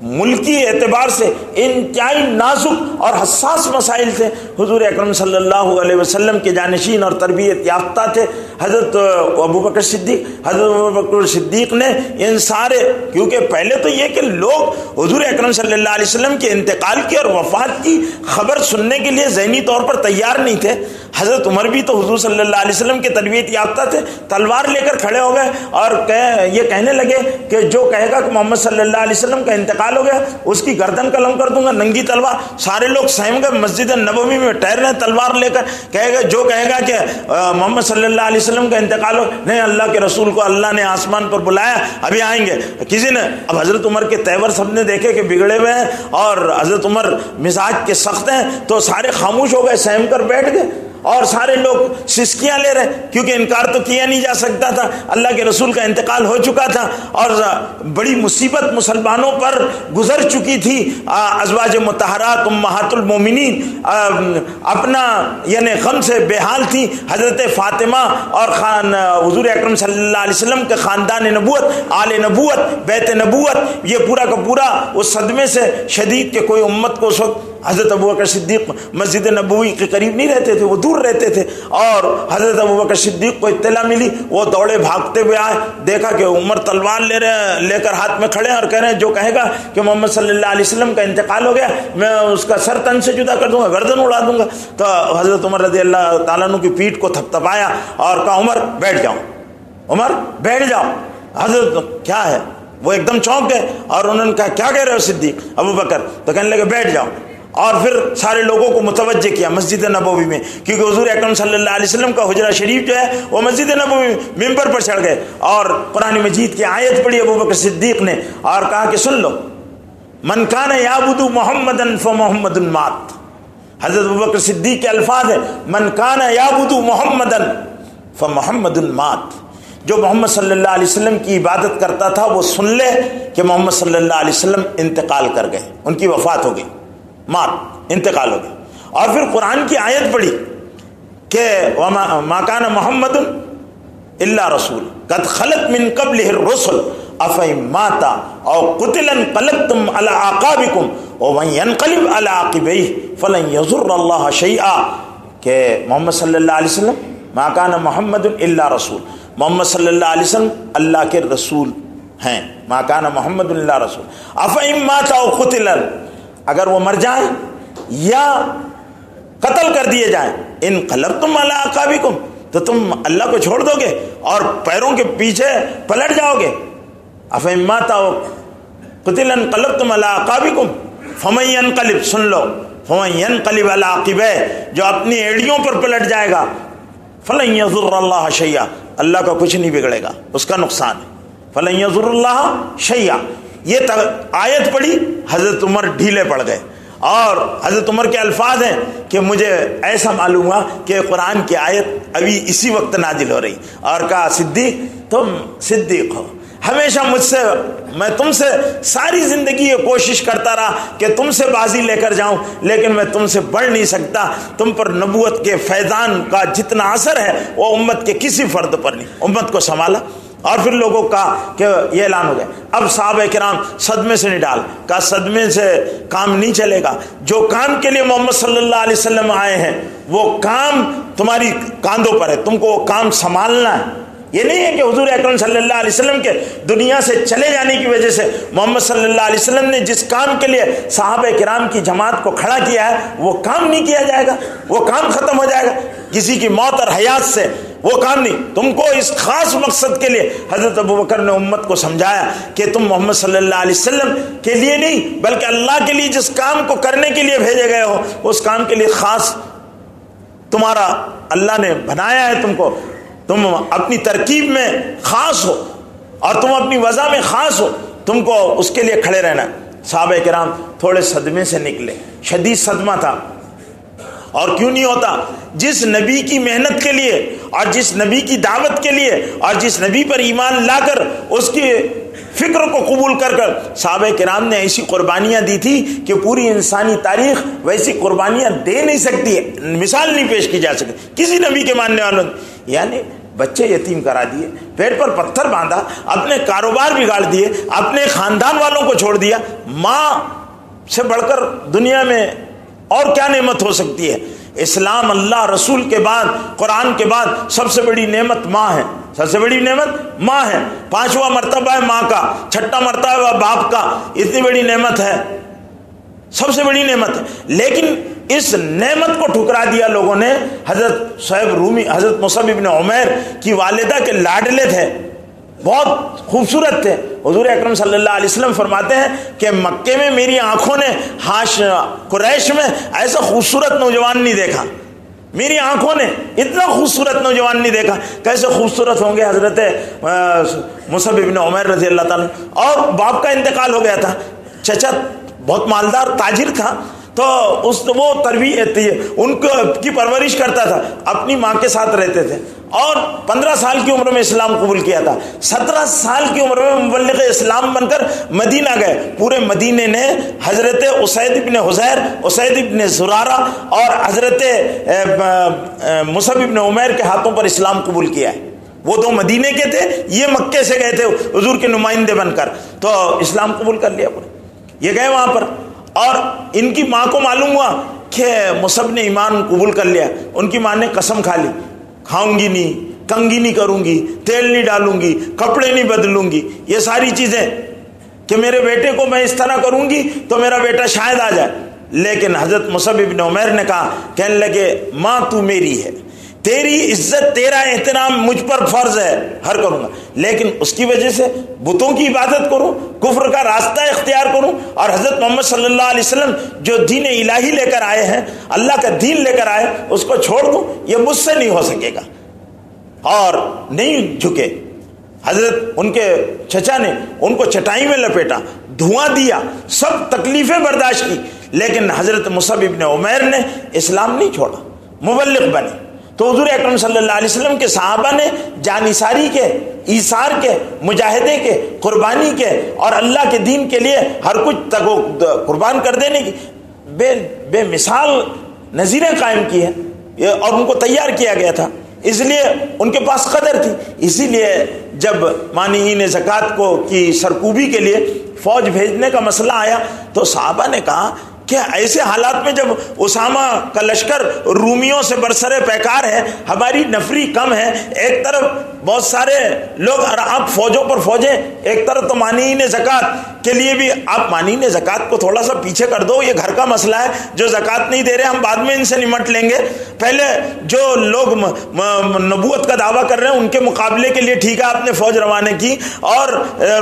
ملکی اعتبار سے انتہائی نازک اور حساس مسائل تھے. حضور اکرم صلی اللہ علیہ وسلم کے جانشین اور تربیت یافتہ تھے حضرت ابوبکر صدیق. حضرت ابوبکر صدیق نے ان سارے, کیونکہ پہلے تو یہ کہ لوگ حضور اکرم صلی اللہ علیہ وسلم کے انتقال کی اور وفات کی خبر سننے کے لیے ذہنی طور پر تیار نہیں تھے. حضرت عمر بھی تو حضور صلی اللہ علیہ وسلم کے تربیت یافتہ تھے, تلوار لے کر کھڑے ہو گئے اور یہ کہنے لگے کہ جو کہے گا کہ محمد صلی اللہ علیہ وسلم کا انتقال ہو گیا اس کی گردن قلم کر دوں گا, ننگی تلوار. سارے لوگ سہم گئے, مسجد نبوی میں ٹہر رہے تلوار لے کر. کہے گا جو کہے گا کہ محمد صلی اللہ علیہ وسلم کا انتقال ہو, نہیں, اللہ کے رسول کو اللہ نے آسمان پر بلایا, ابھی آئیں گے. کسی نے, اب حضرت عمر کے تیور سب نے دیکھے کہ بگڑے ہوئے ہیں اور حضرت عمر مزاج کے سخت ہیں, تو سارے خاموش ہو گئے, سہم کر بیٹھ گئے, اور سارے لوگ سسکیاں لے رہے, کیونکہ انکار تو کیا نہیں جا سکتا تھا, اللہ کے رسول کا انتقال ہو چکا تھا, اور بڑی مصیبت مسلمانوں پر گزر چکی تھی. ازواج مطہرات امہات المومنین اپنا یعنی غم سے بے حال تھی. حضرت فاطمہ اور حضور اکرم صلی اللہ علیہ وسلم کے خاندان نبوت, آل نبوت, بیت نبوت, یہ پورا کا پورا اس صدمے سے شدید کہ کوئی امت کو اس وقت حضرت ابوبکر صدیق مسجد نبوی کے قریب نہیں رہتے تھے, وہ دور رہتے تھے. اور حضرت ابوبکر صدیق کو اطلاع ملی, وہ دوڑے بھاگتے ہوئے آئے, دیکھا کہ عمر تلوار لے کر ہاتھ میں کھڑے ہیں اور کہہ رہے ہیں جو کہے گا کہ محمد صلی اللہ علیہ وسلم کا انتقال ہو گیا میں اس کا سر تن سے جدا کر دوں گا, گردن اڑا دوں گا. تو حضرت عمر رضی اللہ تعالیٰ عنہ کی پیٹھ کو تھپتھپایا اور کہا عمر بیٹھ جاؤ, عمر بیٹھ جاؤ. حضرت کیا ہے, وہ ایک دم چونک گئے اور انہوں نے کہا کیا کہہ رہے ہو صدیق ابوبکر, تو کہنے لگے بیٹھ جاؤ. اور پھر سارے لوگوں کو متوجہ کیا مسجد نبوی میں, کیونکہ حضور اکرم صلی اللہ علیہ وسلم کا حجرہ شریف جو ہے وہ مسجد نبوی ممبر پر چڑھ گئے, اور قرآن مجید کی آیت پڑھی ابوبکر صدیق نے اور کہا کہ سن لو, من کان یعبد محمدا فمحمد مات. حضرت ابوبکر صدیق کے الفاظ ہیں, من کان یعبد محمدا فمحمد مات. جو محمد صلی اللہ علیہ وسلم کی عبادت کرتا تھا وہ سن لے کہ محمد صلی اللہ علیہ وسلم انتقال کر گئے، ان کی وفات ہو گئی، انتقال ہو گئی. اور پھر قرآن کی آیت پڑھی کہ ما کان محمد الا رسول قد خلت من قبلہ الرسل افئن مات او قتل انقلبتم علی اعقابکم ومن ينقلب علی عقبیہ فلن یضر اللہ شیئا. کہ محمد صلی اللہ علیہ وسلم ما کان محمد الا رسول، محمد صلی اللہ علیہ وسلم اللہ کے رسول ہیں. ما کان محمد الا رسول افئن مات او قتل، اگر وہ مر جائیں یا قتل کر دیے جائیں، انقلبتم علی اعقابکم، تو تم اللہ کو چھوڑ دو گے اور پیروں کے پیچھے پلٹ جاؤ گے. افئن مات او قتل انقلبتم علی اعقابکم فمن ينقلب، سن لو، فمن ينقلب علی عقبیہ، جو اپنی ایڑیوں پر پلٹ جائے گا، فلن یضر اللہ شیئا، اللہ کا کچھ نہیں بگڑے گا، اس کا نقصان ہے. فلن یضر اللہ شیئا. یہ آیت پڑھی، حضرت عمر ڈھیلے پڑ گئے. اور حضرت عمر کے الفاظ ہیں کہ مجھے ایسا معلوم ہوا کہ قرآن کی آیت ابھی اسی وقت نازل ہو رہی، اور کہا صدیق تم صدیق ہو. ہمیشہ میں تم سے ساری زندگی یہ کوشش کرتا رہا کہ تم سے بازی لے کر جاؤں، لیکن میں تم سے بڑھ نہیں سکتا. تم پر نبوت کے فیضان کا جتنا اثر ہے وہ امت کے کسی فرد پر نہیں. امت کو سنبھالا اور پھر لوگوں کا کہ یہ اعلان ہو گیا. اب صحابہ کرام صدمے سے نڈال، کہا صدمے سے کام نہیں چلے گا. جو کام کے لیے محمد صلی اللہ علیہ وسلم آئے ہیں وہ کام تمہاری کاندھوں پر ہے، تم کو وہ کام سنبھالنا ہے. یہ نہیں ہے کہ حضور اکرم صلی اللہ علیہ وسلم کے دنیا سے چلے جانے کی وجہ سے محمد صلی اللہ علیہ وسلم نے جس کام کے لیے صحابہ کرام کی جماعت کو کھڑا کیا ہے وہ کام نہیں کیا جائے گا، وہ کام ختم ہو جائے گا. کسی کی موت اور حیات سے وہ کام نہیں. تم کو اس خاص مقصد کے لیے حضرت ابوبکر نے امت کو سمجھایا کہ تم محمد صلی اللہ علیہ وسلم کے لیے نہیں بلکہ اللہ کے لیے جس کام کو کرنے کے لیے بھیجے گئے ہو اس کام کے لیے خاص تمہارا اللہ نے بنایا ہے. تم اپنی ترکیب میں خاص ہو اور تم اپنی وضع میں خاص ہو، تم کو اس کے لیے کھڑے رہنا. صحابہ کرام تھوڑے صدمے سے نکلے، شدید صدمہ تھا. اور کیوں نہیں ہوتا؟ جس نبی کی محنت کے لیے اور جس نبی کی دعوت کے لیے اور جس نبی پر ایمان لا کر اس کی فکر کو قبول کر صحابہ کرام نے ایسی قربانیاں دی تھی کہ پوری انسانی تاریخ ویسی قربانیاں دے نہیں سکتی ہے، مثال نہیں پیش کی جا سکتی کسی نبی کے ماننے والوں نے. یعنی بچے یتیم کرا دیے، پیٹ پر پتھر باندھا، اپنے کاروبار بگاڑ دیے، اپنے خاندان والوں کو چھوڑ دیا. ماں سے بڑھ کر دنیا میں اور کیا نعمت ہو سکتی ہے؟ اسلام اللہ رسول کے بعد قرآن کے بعد سب سے بڑی نعمت ماں ہے، سب سے بڑی نعمت ماں ہے. 5واں مرتبہ ہے ماں کا، 6واں مرتبہ باپ کا. اتنی بڑی نعمت ہے، سب سے بڑی نعمت ہے. لیکن اس نعمت کو ٹھکرا دیا لوگوں نے. حضرت صہیب رومی، حضرت مصعب ابن عمیر کی والدہ کے لاڈلے تھے، بہت خوبصورت تھے. حضور اکرم صلی اللہ علیہ وسلم فرماتے ہیں کہ مکے میں میری آنکھوں نے قریش میں ایسا خوبصورت نوجوان نہیں دیکھا، میری آنکھوں نے اتنا خوبصورت نوجوان نہیں دیکھا. کیسے خوبصورت ہوں گے حضرت مصعب ابن عمیر رضی اللہ تعالیٰ. اور باپ کا انتقال ہو گیا تھا، چچا بہت مالدار تاجر تھا، تو وہ تربیت ان کی پرورش کرتا تھا، اپنی ماں کے ساتھ رہتے تھے. اور 15 سال کی عمر میں اسلام قبول کیا تھا. 17 سال کی عمر میں مبلغ اسلام بن کر مدینہ گئے. پورے مدینے نے حضرت اسید ابن حضیر، اسید ابن زرارہ اور حضرت مصعب ابن عمیر کے ہاتھوں پر اسلام قبول کیا ہے. وہ 2 مدینے کے تھے، یہ مکے سے گئے تھے حضور کے نمائندے بن کر، تو اسلام قبول کر لیا پورے. یہ گئے وہاں پر اور ان کی ماں کو معلوم ہوا کہ مصعب نے ایمان قبول کر لیا. ان کی ماں نے قسم کھا لی، کھاؤں گی نہیں، کنگھی نہیں کروں گی، تیل نہیں ڈالوں گی، کپڑے نہیں بدلوں گی، یہ ساری چیزیں کہ میرے بیٹے کو میں اس طرح کروں گی تو میرا بیٹا شاید آ جائے. لیکن حضرت مصعب ابن عمیر نے کہا، کہنے لگے ماں تو میری ہے، تیری عزت تیرا احترام مجھ پر فرض ہے، ہر کروں گا، لیکن اس کی وجہ سے بتوں کی عبادت کروں، کفر کا راستہ اختیار کروں اور حضرت محمد صلی اللہ علیہ وسلم جو دین الہی لے کر آئے ہیں، اللہ کا دین لے کر آئے، اس کو چھوڑ دوں؟ یہ مجھ سے نہیں ہو سکے گا. اور نہیں جھکے. حضرت ان کے چچا نے ان کو چٹائی میں لپیٹا، دھواں دیا، سب تکلیفیں برداشت کی، لیکن حضرت مصعب ابن عمیر نے اسلام نہیں چھوڑا، مبلغ بنے. تو حضور اکرم صلی اللہ علیہ وسلم کے صحابہ نے جانثاری کے، ایثار کے، مجاہدے کے، قربانی کے اور اللہ کے دین کے لیے ہر کچھ قربان کر دینے کی بے مثال نظیریں قائم کی ہیں اور ان کو تیار کیا گیا تھا، اس لیے ان کے پاس قدر تھی. اسی لیے جب مانعین زکوٰۃ کو کی سرکوبی کے لیے فوج بھیجنے کا مسئلہ آیا تو صحابہ نے کہا کہ ایسے حالات میں جب اسامہ کا لشکر رومیوں سے برسر پیکار ہے، ہماری نفری کم ہے، ایک طرف بہت سارے لوگ اور آپ فوجوں پر فوجیں، ایک طرف تو مانعین زکوٰۃ کے لیے بھی آپ مانعین زکوٰۃ کو تھوڑا سا پیچھے کر دو، یہ گھر کا مسئلہ ہے، جو زکوٰۃ نہیں دے رہے ہم بعد میں ان سے نمٹ لیں گے، پہلے جو لوگ نبوت کا دعویٰ کر رہے ہیں ان کے مقابلے کے لیے ٹھیک ہے آپ نے فوج روانہ کی اور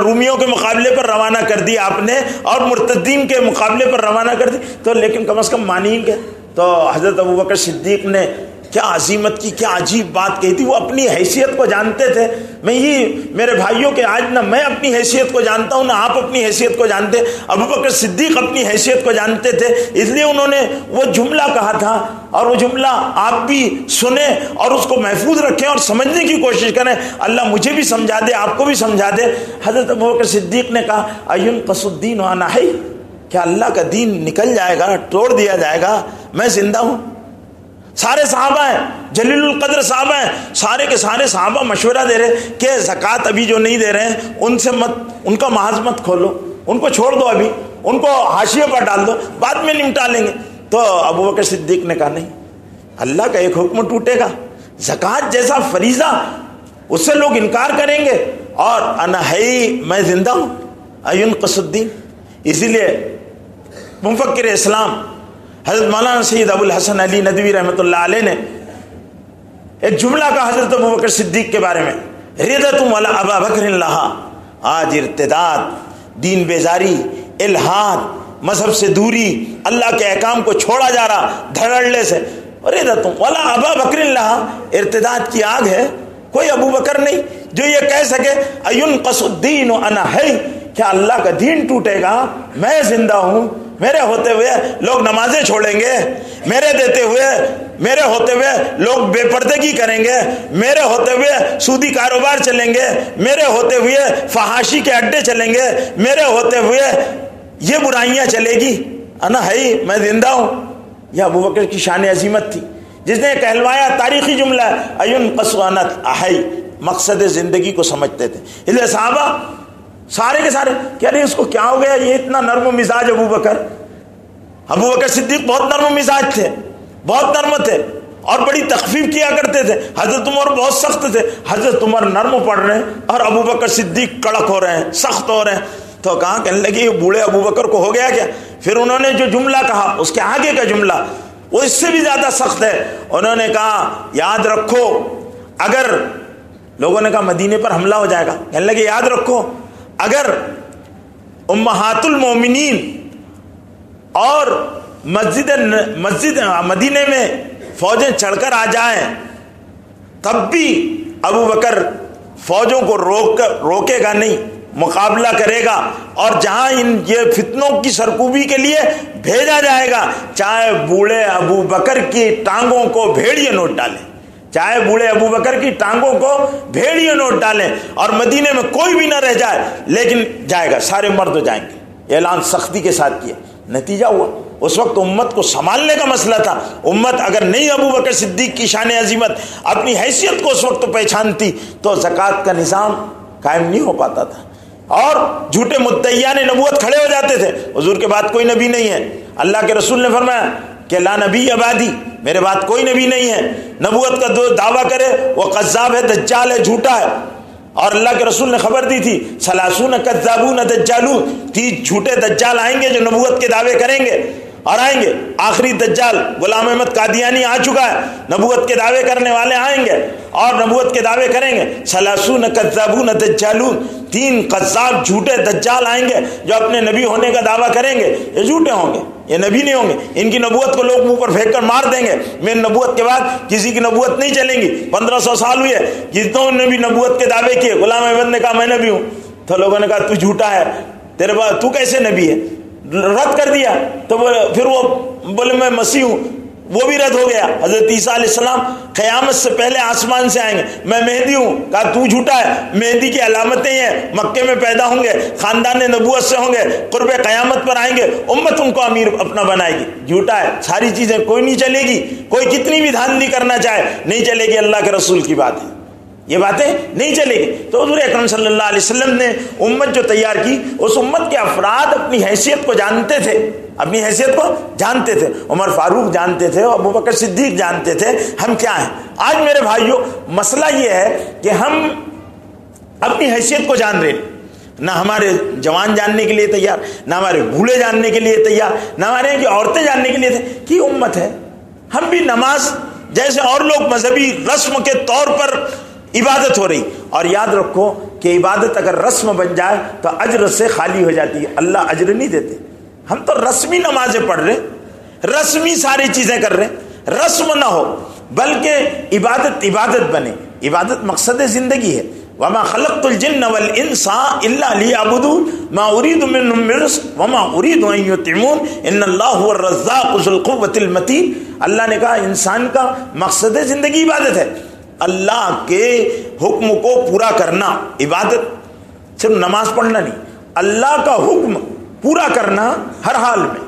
رومیوں کے مقابلے پر روانہ کر دی آپ نے اور مرتدین کے مقابلے پر روانہ کر دی، تو لیکن کم از کم مانیں گے. تو حضرت ابوبکر صدیق نے کیا عظیمت کی، کیا عجیب بات کہی تھی. وہ اپنی حیثیت کو جانتے تھے. میں یہ میرے بھائیوں کے آج نہ میں اپنی حیثیت کو جانتا ہوں نہ آپ اپنی حیثیت کو جانتے. ابوبکر صدیق اپنی حیثیت کو جانتے تھے، اس لیے انہوں نے وہ جملہ کہا تھا اور وہ جملہ آپ بھی سنیں اور اس کو محفوظ رکھیں اور سمجھنے کی کوشش کریں. اللہ مجھے بھی سمجھا دے، آپ کو بھی سمجھا دے. حضرت ابوبکر صدیق نے کہا اَيُنْقَصُ الدِّينُ وَأَنَا حَيٌّ، کیا اللہ کا دین نکل جائے گا، توڑ دیا جائے گا، میں زندہ ہوں؟ سارے صحابہ ہیں، جلیل القدر صحابہ ہیں، سارے کے سارے صحابہ مشورہ دے رہے کہ زکوٰۃ ابھی جو نہیں دے رہے ہیں ان سے مت، ان کا محاذ مت کھولو، ان کو چھوڑ دو، ابھی ان کو حاشیے پر ڈال دو، بعد میں نمٹا لیں گے. تو ابوبکر صدیق نے کہا نہیں، اللہ کا ایک حکم ٹوٹے گا، زکوٰۃ جیسا فریضہ اس سے لوگ انکار کریں گے، اور انا حی، میں زندہ ہوں. اَيُنْقَصُ الدِّينُ. اسی لیے مفکر اسلام حضرت مولانا سید ابو الحسن علی ندوی رحمۃ اللہ علیہ نے ایک جملہ کہا حضرت ابوبکر صدیق کے بارے میں، ردتم ولا ابا بکر اللہ. آج ارتداد، دین بیزاری، الحاد، مذہب سے دوری، اللہ کے احکام کو چھوڑا جا رہا دھڑلے سے. ردتم ولا ابا بکر اللہ، ارتداد کی آگ ہے، کوئی ابو بکر نہیں جو یہ کہہ سکے اَيُنْقَصُ الدِّينُ وَأَنَا حَيٌّ، کیا اللہ کا دین ٹوٹے گا، میں زندہ ہوں، میرے ہوتے ہوئے لوگ نمازیں چھوڑیں گے، میرے ہوتے ہوئے لوگ بے پردگی کریں گے، میرے ہوتے ہوئے سودی کاروبار چلیں گے، میرے ہوتے ہوئے فحاشی کے اڈے چلیں گے، میرے ہوتے ہوئے یہ برائیاں چلے گی. انا ہے، میں زندہ ہوں. یہ ابوبکر کی شان عظیمت تھی جس نے کہلوایا. تاریخی جملہ ہے اَيُنْقَصُ وَأَنَا حَيٌّ، مقصد زندگی کو سمجھتے تھے. اس لیے صحابہ سارے کے سارے کہہ رہے اس کو کیا ہو گیا، یہ اتنا نرم مزاج ابوبکر صدیق بہت نرم مزاج تھے، بہت نرم تھے اور بڑی تخفیف کیا کرتے تھے. حضرت عمر بہت سخت تھے، حضرت عمر نرم پڑ رہے ہیں اور ابوبکر صدیق کڑک ہو رہے ہیں، سخت ہو رہے ہیں. تو کہاں کہنے لگے یہ بوڑھے ابوبکر کو ہو گیا کیا. پھر انہوں نے جو جملہ کہا اس کے آگے کا جملہ وہ اس سے بھی زیادہ سخت ہے. انہوں نے کہا یاد رکھو، اگر لوگوں نے کہا مدینے پر حملہ ہو جائے گا، کہنے لگے یاد رکھو اگر امہات المومنین اور مسجد مدینے میں فوجیں چڑھ کر آ جائیں تب بھی ابو بکر فوجوں کو روکے گا نہیں، مقابلہ کرے گا. اور جہاں یہ فتنوں کی سرکوبی کے لیے بھیجا جائے گا، چاہے بوڑھے ابو بکر کی ٹانگوں کو بھیڑیے نوٹ ڈالیں، چاہے بوڑھے ابو بکر کی ٹانگوں کو بھیڑیے نوٹ ڈالیں اور مدینے میں کوئی بھی نہ رہ جائے، لیکن جائے گا، سارے مرد جائیں گے. اعلان سختی کے ساتھ کیا. نتیجہ ہوا اس وقت امت کو سنبھالنے کا مسئلہ تھا. امت اگر نہیں ابو بکر صدیق کی شان عظیمت اپنی حیثیت کو اس وقت پہچانتی تو زکوٰۃ کا نظام قائم نہیں ہو پاتا تھا اور جھوٹے مدعیان نبوت کھڑے ہو جاتے تھے. حضور کے بعد کوئی نبی نہیں ہے. اللہ کے رسول نے فرمایا کہ لا نبی عبادی، میرے بعد کوئی نبی نہیں ہے. نبوت کا دعویٰ کرے وہ قذاب ہے، دجال ہے، جھوٹا ہے. اور اللہ کے رسول نے خبر دی تھی ثلاثون کذابون دجالون، 30 جھوٹے دجال آئیں گے جو نبوت کے دعوے کریں گے اور آئیں گے. آخری دجال غلام احمد قادیانی آ چکا ہے، نبوت کے دعوے کرنے والے آئیں گے اور نبوت کے دعوے کریں گے. ثلاثون کذابون دجالون، 3 قذاب جھوٹے دجال آئیں گے جو اپنے نبی ہونے کا دعویٰ کریں گے. یہ جھوٹے ہوں گے، یہ نبی نہیں ہوں گے. ان کی نبوت کو لوگ منہ پر پھینک کر مار دیں گے. میری نبوت کے بعد کسی کی نبوت نہیں چلیں گی. 1500 سال ہوئے جتنوں نے بھی نبوت کے دعوے کیے. غلام احمد نے کہا میں نبی ہوں، تو لوگوں نے کہا تو جھوٹا ہے، تیرے پاس تو کیسے نبی ہے، رد کر دیا. تو پھر وہ بولے میں مسیح ہوں. وہ بھی رد ہو گیا. حضرت عیسیٰ علیہ السلام قیامت سے پہلے آسمان سے آئیں گے, میں مہدی ہوں, کہا تو جھوٹا ہے, مہدی کی علامتیں ہیں, مکے میں پیدا ہوں گے, خاندان نبوت سے ہوں گے, قرب قیامت پر آئیں گے, امت ان کو امیر اپنا بنائے گی. جھوٹا ہے, ساری چیزیں کوئی نہیں چلے گی, کوئی کتنی بھی دھاندلی کرنا چاہے نہیں چلے گی, اللہ کے رسول کی بات ہے, یہ باتیں نہیں چلے گی. تو حضور اکرم صلی اللہ علیہ وسلم نے امت جو تیار کی, اس امت کے افراد اپنی حیثیت کو جانتے تھے, اپنی حیثیت کو جانتے تھے. عمر فاروق جانتے تھے, ابو بکر صدیق جانتے تھے ہم کیا ہیں. آج میرے بھائیوں مسئلہ یہ ہے کہ ہم اپنی حیثیت کو جان رہے ہیں, نہ ہمارے جوان جاننے کے لیے تیار, نہ ہمارے بوڑھے جاننے کے لیے تیار, نہ ہمارے یہاں کی عورتیں جاننے کے لیے کی امت ہے. ہم بھی نماز جیسے اور لوگ مذہبی رسم کے طور پر عبادت ہو رہی, اور یاد رکھو کہ عبادت اگر رسم بن جائے تو اجر سے خالی ہو جاتی ہے, اللہ اجر نہیں دیتے. ہم تو رسمی نمازیں پڑھ رہے, رسمی ساری چیزیں کر رہے, رسم نہ ہو بلکہ عبادت عبادت بنے. عبادت مقصد زندگی ہے. وما خلقت الجن والانس الا ليعبدون ما اريد منهم من رزق وما اريد ان يطعمون ان الله هو الرزاق ذو القوة المتين. اللہ نے کہا انسان کا مقصد زندگی عبادت ہے, اللہ کے حکم کو پورا کرنا عبادت, صرف نماز پڑھنا نہیں, اللہ کا حکم پورا کرنا ہر حال میں,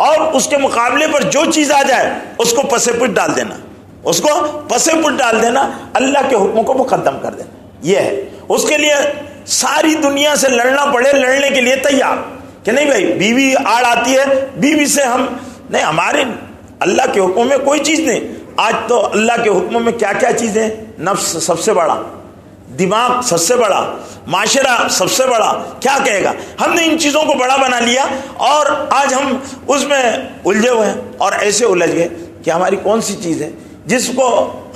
اور اس کے مقابلے پر جو چیز آ جائے اس کو پس پٹ ڈال دینا, اس کو پس پٹ ڈال دینا, اللہ کے حکموں کو مقدم کر دینا. یہ ہے, اس کے لیے ساری دنیا سے لڑنا پڑے, لڑنے کے لیے تیار کہ نہیں بھائی بیوی آڑ آتی ہے, بیوی سے ہم نہیں, ہمارے اللہ کے حکموں میں کوئی چیز نہیں. آج تو اللہ کے حکموں میں کیا کیا چیزیں, نفس سب سے بڑا, دماغ سب سے بڑا, معاشرہ سب سے بڑا, کیا کہے گا. ہم نے ان چیزوں کو بڑا بنا لیا اور آج ہم اس میں الجھے ہوئے ہیں, اور ایسے الجھ گئے کہ ہماری کون سی چیز ہے جس کو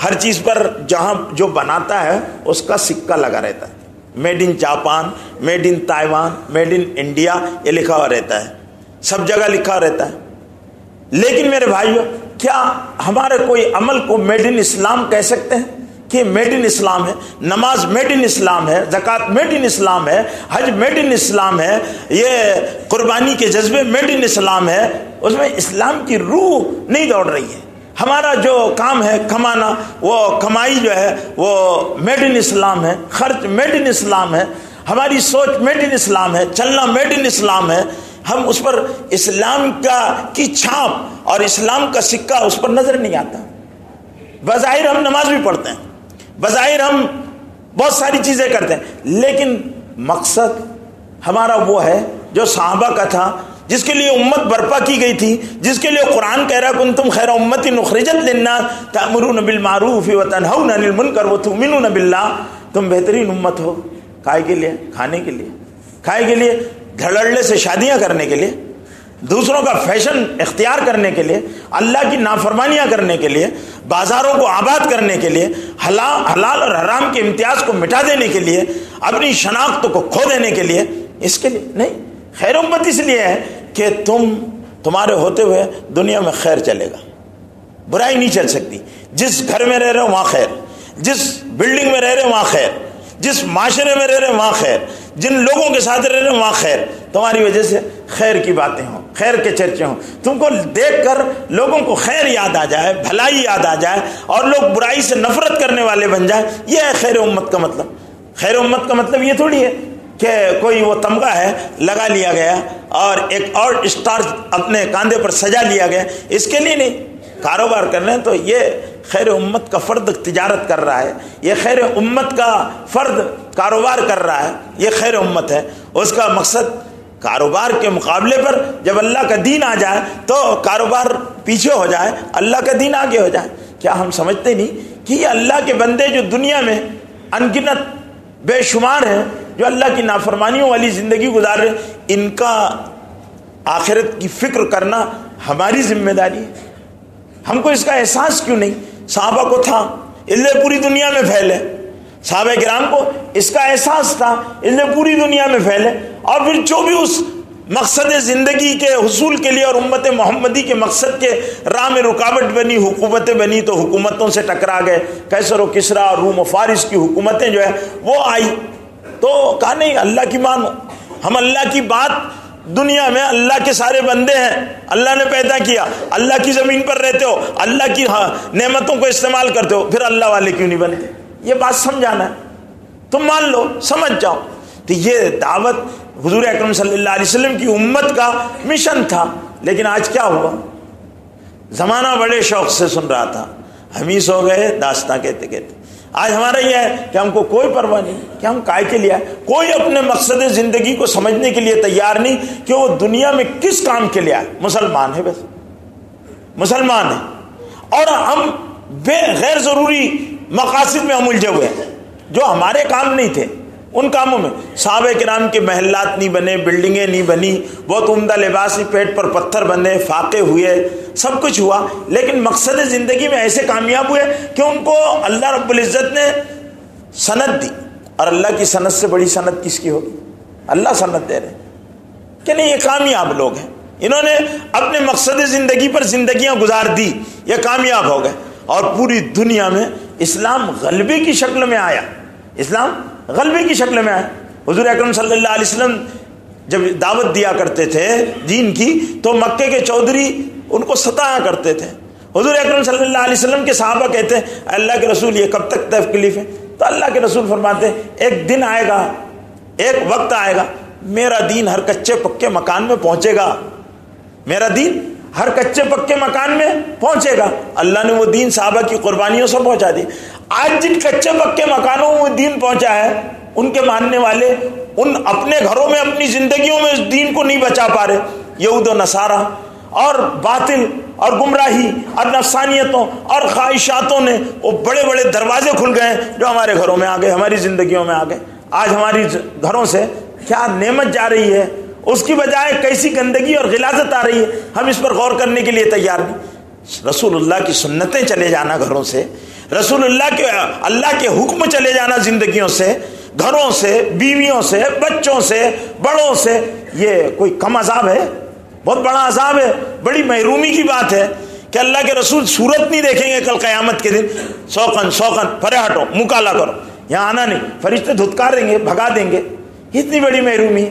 ہر چیز پر جہاں جو بناتا ہے اس کا سکہ لگا رہتا ہے, made in Japan, made in Taiwan, made in India, یہ لکھا ہوا رہتا ہے, سب جگہ لکھا رہتا ہے. لیکن میرے بھائیو کیا ہمارے کوئی عمل کو میڈ ان اسلام کہہ سکتے ہیں کہ میڈ ان اسلام ہے؟ نماز میڈ ان اسلام ہے, زکوٰۃ میڈ ان اسلام ہے, حج میڈ ان اسلام ہے, یہ قربانی کے جذبے میڈ ان اسلام ہے. اس میں اسلام کی روح نہیں دوڑ رہی ہے. ہمارا جو کام ہے کمانا, وہ کمائی جو ہے وہ میڈ ان اسلام ہے, خرچ میڈ ان اسلام ہے, ہماری سوچ میڈ ان اسلام ہے, چلنا میڈ ان اسلام ہے. ہم اس پر اسلام کی چھاپ اور اسلام کا سکہ اس پر نظر نہیں آتا. بظاہر ہم نماز بھی پڑھتے ہیں, بظاہر ہم بہت ساری چیزیں کرتے ہیں, لیکن مقصد ہمارا وہ ہے جو صحابہ کا تھا, جس کے لیے امت برپا کی گئی تھی, جس کے لیے قرآن کہہ رہا کنتم خیر امت اخرجت للناس تأمرون بالمعروف وتنہون عن المنکر وتؤمنون باللہ. تم بہترین امت ہو, کائے کے لیے, کھانے کے لیے, کھائے کے لیے, دھڑلے سے شادیاں کرنے کے لیے, دوسروں کا فیشن اختیار کرنے کے لیے, اللہ کی نافرمانیاں کرنے کے لیے, بازاروں کو آباد کرنے کے لیے, حلال اور حرام کے امتیاز کو مٹا دینے کے لیے, اپنی شناخت کو کھو دینے کے لیے, اس کے لیے نہیں. خیر امت اس لیے ہے کہ تمہارے ہوتے ہوئے دنیا میں خیر چلے گا, برائی نہیں چل سکتی. جس گھر میں رہ رہے ہو وہاں خیر, جس بلڈنگ میں رہ رہے وہاں خیر, جس معاشرے میں رہ رہے وہاں خیر, جن لوگوں کے ساتھ رہ رہے وہاں خیر. تمہاری وجہ سے خیر کی باتیں ہوں, خیر کے چرچے ہوں, تم کو دیکھ کر لوگوں کو خیر یاد آ جائے, بھلائی یاد آ جائے, اور لوگ برائی سے نفرت کرنے والے بن جائیں. یہ ہے خیر امت کا مطلب. خیر امت کا مطلب یہ تھوڑی ہے کہ کوئی وہ تمغہ ہے لگا لیا گیا اور ایک اور اسٹار اپنے کاندھے پر سجا لیا گیا, اس کے لیے نہیں. کاروبار کر رہے ہیں تو یہ خیر امت کا فرد تجارت کر رہا ہے, یہ خیر امت کا فرد کاروبار کر رہا ہے, یہ خیر امت ہے. اس کا مقصد کاروبار کے مقابلے پر جب اللہ کا دین آ جائے تو کاروبار پیچھے ہو جائے, اللہ کا دین آگے ہو جائے. کیا ہم سمجھتے نہیں کہ یہ اللہ کے بندے جو دنیا میں انگنت بے شمار ہیں, جو اللہ کی نافرمانیوں والی زندگی گزار رہے, ان کا آخرت کی فکر کرنا ہماری ذمہ داری ہے. ہم کو اس کا احساس کیوں نہیں؟ صحابہ کو تھا, اس لیے پوری دنیا میں پھیلے. صحابہ کرام کو اس کا احساس تھا, اس لیے پوری دنیا میں پھیلے. اور پھر جو بھی اس مقصد زندگی کے حصول کے لیے اور امت محمدی کے مقصد کے راہ میں رکاوٹ بنی, حکومتیں بنی, تو حکومتوں سے ٹکرا گئے. کیسر و کسرا اور روم و فارس کی حکومتیں جو ہے وہ آئی, تو کہا نہیں اللہ کی مانو, ہم اللہ کی بات دنیا میں اللہ کے سارے بندے ہیں، اللہ نے پیدا کیا، اللہ کی زمین پر رہتے ہو، اللہ کی نعمتوں کو استعمال کرتے ہو، پھر اللہ والے کیوں نہیں بنتے؟ یہ بات سمجھانا ہے، تم مان لو، سمجھ جاؤ۔ تو یہ دعوت حضور اکرم صلی اللہ علیہ وسلم کی امت کا مشن تھا۔ لیکن آج کیا ہوا؟ زمانہ بڑے شوق سے سن رہا تھا، ہم ہی سو گئے داستاں کہتے کہتے۔ آج ہمارا یہ ہے کہ ہم کو کوئی پرواہ نہیں کہ ہم کائے کے لیے آئے، کوئی اپنے مقصد زندگی کو سمجھنے کے لیے تیار نہیں کہ وہ دنیا میں کس کام کے لیے آئے۔ مسلمان ہے، بس مسلمان ہے، اور ہم غیر ضروری مقاصد میں ہم الجھے ہوئے ہیں جو ہمارے کام نہیں تھے، ان کاموں میں۔ صحابہ کرام کے محلات نہیں بنے، بلڈنگیں نہیں بنی، بہت عمدہ لباس نہیں، پیٹ پر پتھر بندھے، فاقے ہوئے، سب کچھ ہوا، لیکن مقصد زندگی میں ایسے کامیاب ہوئے کہ ان کو اللہ رب العزت نے سند دی۔ اور اللہ کی سند سے بڑی سند کس کی ہوگی؟ اللہ سند دے رہے کہ نہیں، یہ کامیاب لوگ ہیں، انہوں نے اپنے مقصد زندگی پر زندگیاں گزار دی، یہ کامیاب ہو گئے۔ اور پوری دنیا میں اسلام غلبے کی شکل میں آیا، اسلام غلبے کی شکل میں آیا۔ حضور اکرم صلی اللہ علیہ وسلم جب دعوت دیا کرتے تھے دین کی تو مکے کے چودھری ان کو ستایا کرتے تھے۔ حضور اکرم صلی اللہ علیہ وسلم کے صحابہ کہتے ہیں اللہ کے رسول یہ کب تک تکلیف ہے؟ تو اللہ کے رسول فرماتے ہیں ایک دن آئے گا، ایک وقت آئے گا، میرا دین ہر کچے پکے مکان میں پہنچے گا، میرا دین ہر کچے پکے مکان میں پہنچے گا۔ اللہ نے وہ دین صحابہ کی قربانیوں سے پہنچا دی۔ آج جن کچے پکے مکانوں میں وہ دین پہنچا ہے، ان کے ماننے والے ان اپنے گھروں میں اپنی زندگیوں میں اس دین کو نہیں بچا پا رہے۔ یہود و نصارہ اور باطل اور گمراہی اور نفسانیتوں اور خواہشاتوں نے وہ بڑے بڑے دروازے کھل گئے جو ہمارے گھروں میں آ گئے، ہماری زندگیوں میں آ گئے۔ آج ہماری گھروں سے کیا نعمت جا رہی ہے، اس کی بجائے کیسی گندگی اور غلاظت آ رہی ہے، ہم اس پر غور کرنے کے لیے تیار نہیں۔ رسول اللہ کی سنتیں چلے جانا گھروں سے، رسول اللہ کے حکم چلے جانا زندگیوں سے، گھروں سے، بیویوں سے، بچوں سے، بڑوں سے، یہ کوئی کم عذاب ہے؟ بہت بڑا عذاب ہے، بڑی محرومی کی بات ہے کہ اللہ کے رسول صورت نہیں دیکھیں گے کل قیامت کے دن، سوکن پرے ہٹو، منہ کالا کرو، یہاں آنا نہیں، فرشتے دھتکار دیں گے، بھگا دیں گے۔ اتنی بڑی محرومی ہے،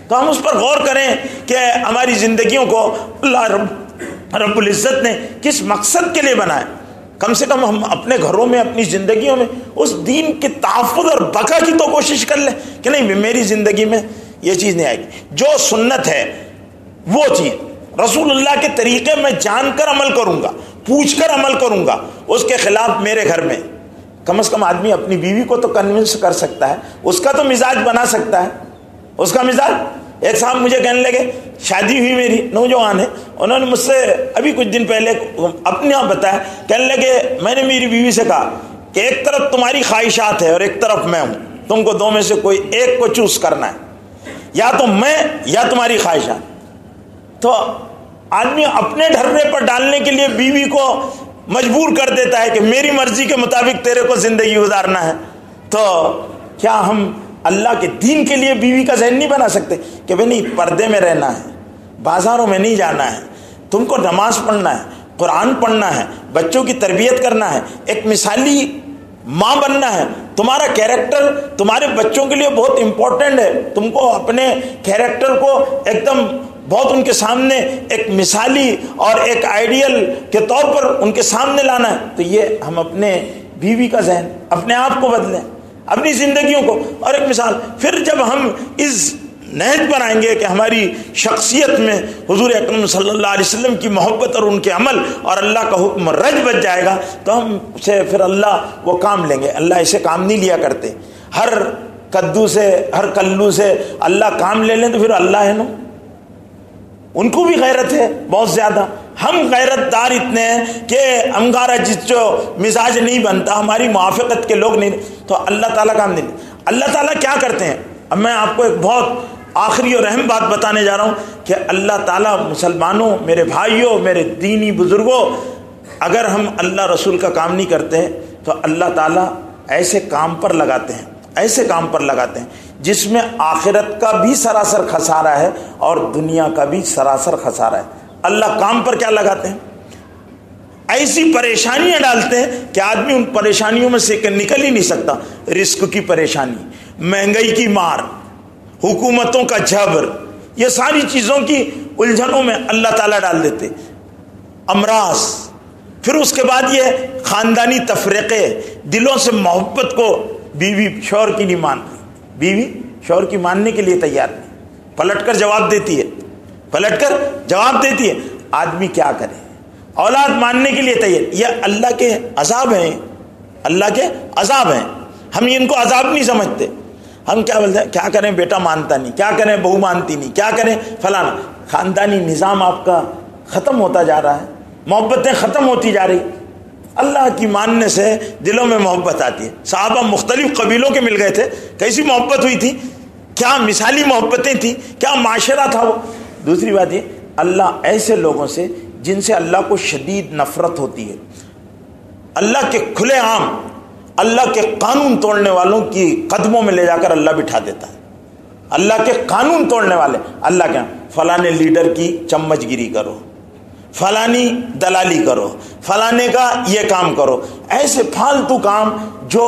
تو ہم اس پر غور کریں کہ ہماری زندگیوں کو اللہ رب العزت نے کس مقصد کے لیے بنایا۔ کم سے کم ہم اپنے گھروں میں، اپنی زندگیوں میں اس دین کے تحفظ اور بقا کی تو کوشش کر لیں کہ نہیں میری زندگی میں یہ چیز نہیں آئے گی، جو سنت ہے وہ چیز رسول اللہ کے طریقے میں جان کر عمل کروں گا، پوچھ کر عمل کروں گا، اس کے خلاف میرے گھر میں کم از کم آدمی اپنی بیوی کو تو کنونس کر سکتا ہے، اس کا تو مزاج بنا سکتا ہے، اس کا مزاج۔ ایک صاحب مجھے کہنے لگے، شادی ہوئی میری، نوجوان ہے، انہوں نے مجھ سے ابھی کچھ دن پہلے اپنے آپ بتایا، کہنے لگے میں نے میری بیوی سے کہا کہ ایک طرف تمہاری خواہشات ہے اور ایک طرف میں ہوں، تم کو دو میں سے کوئی ایک کو چوز کرنا ہے، یا تو میں یا تمہاری خواہشات۔ تو آدمی اپنے ڈھرے پر ڈالنے کے لیے بیوی کو مجبور کر دیتا ہے کہ میری مرضی کے مطابق تیرے کو زندگی گزارنا ہے۔ تو کیا ہم اللہ کے دین کے لیے بیوی کا ذہن نہیں بنا سکتے کہ بھئی نہیں، پردے میں رہنا ہے، بازاروں میں نہیں جانا ہے، تم کو نماز پڑھنا ہے، قرآن پڑھنا ہے، بچوں کی تربیت کرنا ہے، ایک مثالی ماں بننا ہے، تمہارا کیریکٹر تمہارے بچوں کے لیے بہت امپورٹنٹ ہے، تم کو اپنے کیریکٹر کو ایک دم بہت ان کے سامنے ایک مثالی اور ایک آئیڈیل کے طور پر ان کے سامنے لانا ہے۔ تو یہ ہم اپنے بیوی کا ذہن، اپنے آپ کو بدلیں، اپنی زندگیوں کو۔ اور ایک مثال، پھر جب ہم اس نہج بنائیں گے کہ ہماری شخصیت میں حضور اکرم صلی اللہ علیہ وسلم کی محبت اور ان کے عمل اور اللہ کا حکم رج بچ جائے گا، تو ہم سے پھر اللہ وہ کام لیں گے۔ اللہ ایسے کام نہیں لیا کرتے، ہر کدو سے، ہر کلو سے اللہ کام لے لیں تو پھر اللہ ہے نا، ان کو بھی غیرت ہے بہت زیادہ۔ ہم غیرت دار اتنے ہیں کہ انگارہ جس جو مزاج نہیں بنتا، ہماری موافقت کے لوگ نہیں، تو اللہ تعالیٰ کام نہیں۔ اللہ تعالیٰ کیا کرتے ہیں؟ اب میں آپ کو ایک بہت آخری اور اہم بات بتانے جا رہا ہوں کہ اللہ تعالیٰ مسلمانوں، میرے بھائیوں، میرے دینی بزرگوں، اگر ہم اللہ رسول کا کام نہیں کرتے تو اللہ تعالیٰ ایسے کام پر لگاتے ہیں، ایسے کام پر لگاتے ہیں جس میں آخرت کا بھی سراسر خسارہ ہے اور دنیا کا بھی سراسر خسارہ ہے۔ اللہ کام پر کیا لگاتے ہیں؟ ایسی پریشانیاں ڈالتے ہیں کہ آدمی ان پریشانیوں میں سے نکل ہی نہیں سکتا۔ رزق کی پریشانی، مہنگائی کی مار، حکومتوں کا جبر، یہ ساری چیزوں کی الجھنوں میں اللہ تعالیٰ ڈال دیتے، امراض. پھر اس کے بعد یہ خاندانی تفریقے، دلوں سے محبت کو بیوی شوہر کی نہیں مانتی، بیوی شوہر کی ماننے کے لیے تیار نہیں، پلٹ کر جواب دیتی ہے. آدمی کیا کرے؟ اولاد ماننے کے لیے تیار. یہ اللہ کے عذاب ہیں. ہم ان کو عذاب نہیں سمجھتے. ہم کیا بولتے ہیں؟ کیا کریں بیٹا مانتا نہیں، کیا کریں بہو مانتی نہیں، کیا کریں فلانا. خاندانی نظام آپ کا ختم ہوتا جا رہا ہے، محبتیں ختم ہوتی جا رہی. اللہ کی ماننے سے دلوں میں محبت آتی ہے. صحابہ مختلف قبیلوں کے مل گئے تھے، کیسی محبت ہوئی تھی، کیا مثالی محبتیں تھیں، کیا معاشرہ تھا وہ. دوسری بات یہ، اللہ ایسے لوگوں سے جن سے اللہ کو شدید نفرت ہوتی ہے، اللہ کے کھلے عام اللہ کے قانون توڑنے والوں کی قدموں میں لے جا کر اللہ بٹھا دیتا ہے. اللہ کے قانون توڑنے والے، اللہ کیا، فلانے لیڈر کی چمچ گیری کرو، فلانی دلالی کرو، فلانے کا یہ کام کرو. ایسے فالتو کام جو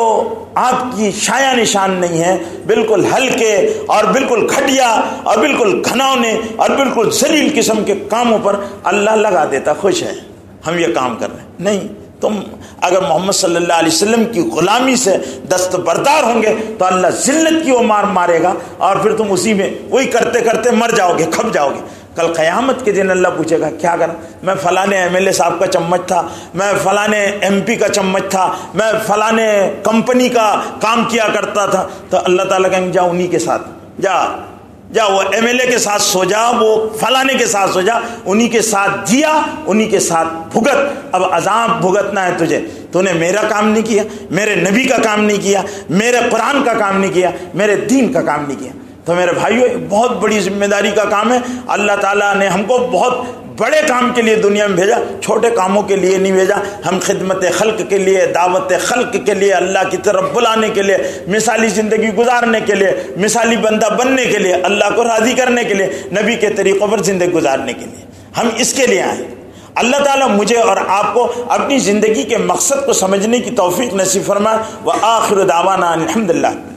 آپ کی شایع نشان نہیں ہے، بالکل ہلکے اور بالکل گھٹیا اور بالکل گھناؤنے اور بالکل ذلیل قسم کے کاموں پر اللہ لگا دیتا. خوش ہے ہم یہ کام کر رہے ہیں. نہیں، تم اگر محمد صلی اللہ علیہ وسلم کی غلامی سے دستبردار ہوں گے تو اللہ ذلت کی وہ مارے گا، اور پھر تم اسی میں وہی کرتے کرتے مر جاؤ گے، کھپ جاؤ گے. کل قیامت کے دن اللہ پوچھے گا کیا کرا، میں فلانے ایم ایل اے صاحب کا چمچ تھا، میں فلانے ایم پی کا چمچ تھا، میں فلانے کمپنی کا کام کیا کرتا تھا. تو اللہ تعالیٰ کہیں گے جا انہی کے ساتھ، جا وہ ایم ایل اے کے ساتھ سو جا، وہ فلانے کے ساتھ سو جا، انہی کے ساتھ جیا، انہی کے ساتھ بھگت. اب عذاب بھگتنا ہے تجھے، تو نے میرا کام نہیں کیا، میرے نبی کا کام نہیں کیا، میرے قرآن کا کام نہیں کیا، میرے دین کا کام نہیں کیا. تو میرے بھائیو، بہت بڑی ذمہ داری کا کام ہے. اللہ تعالیٰ نے ہم کو بہت بڑے کام کے لیے دنیا میں بھیجا، چھوٹے کاموں کے لیے نہیں بھیجا. ہم خدمت خلق کے لیے، دعوت خلق کے لیے، اللہ کی طرف بلانے کے لیے، مثالی زندگی گزارنے کے لیے، مثالی بندہ بننے کے لیے، اللہ کو راضی کرنے کے لیے، نبی کے طریقوں پر زندگی گزارنے کے لیے ہم اس کے لیے آئے. اللہ تعالیٰ مجھے اور آپ کو اپنی زندگی کے مقصد کو سمجھنے کی توفیق نصیب فرمائے. وآخر دعوانا الحمدللہ.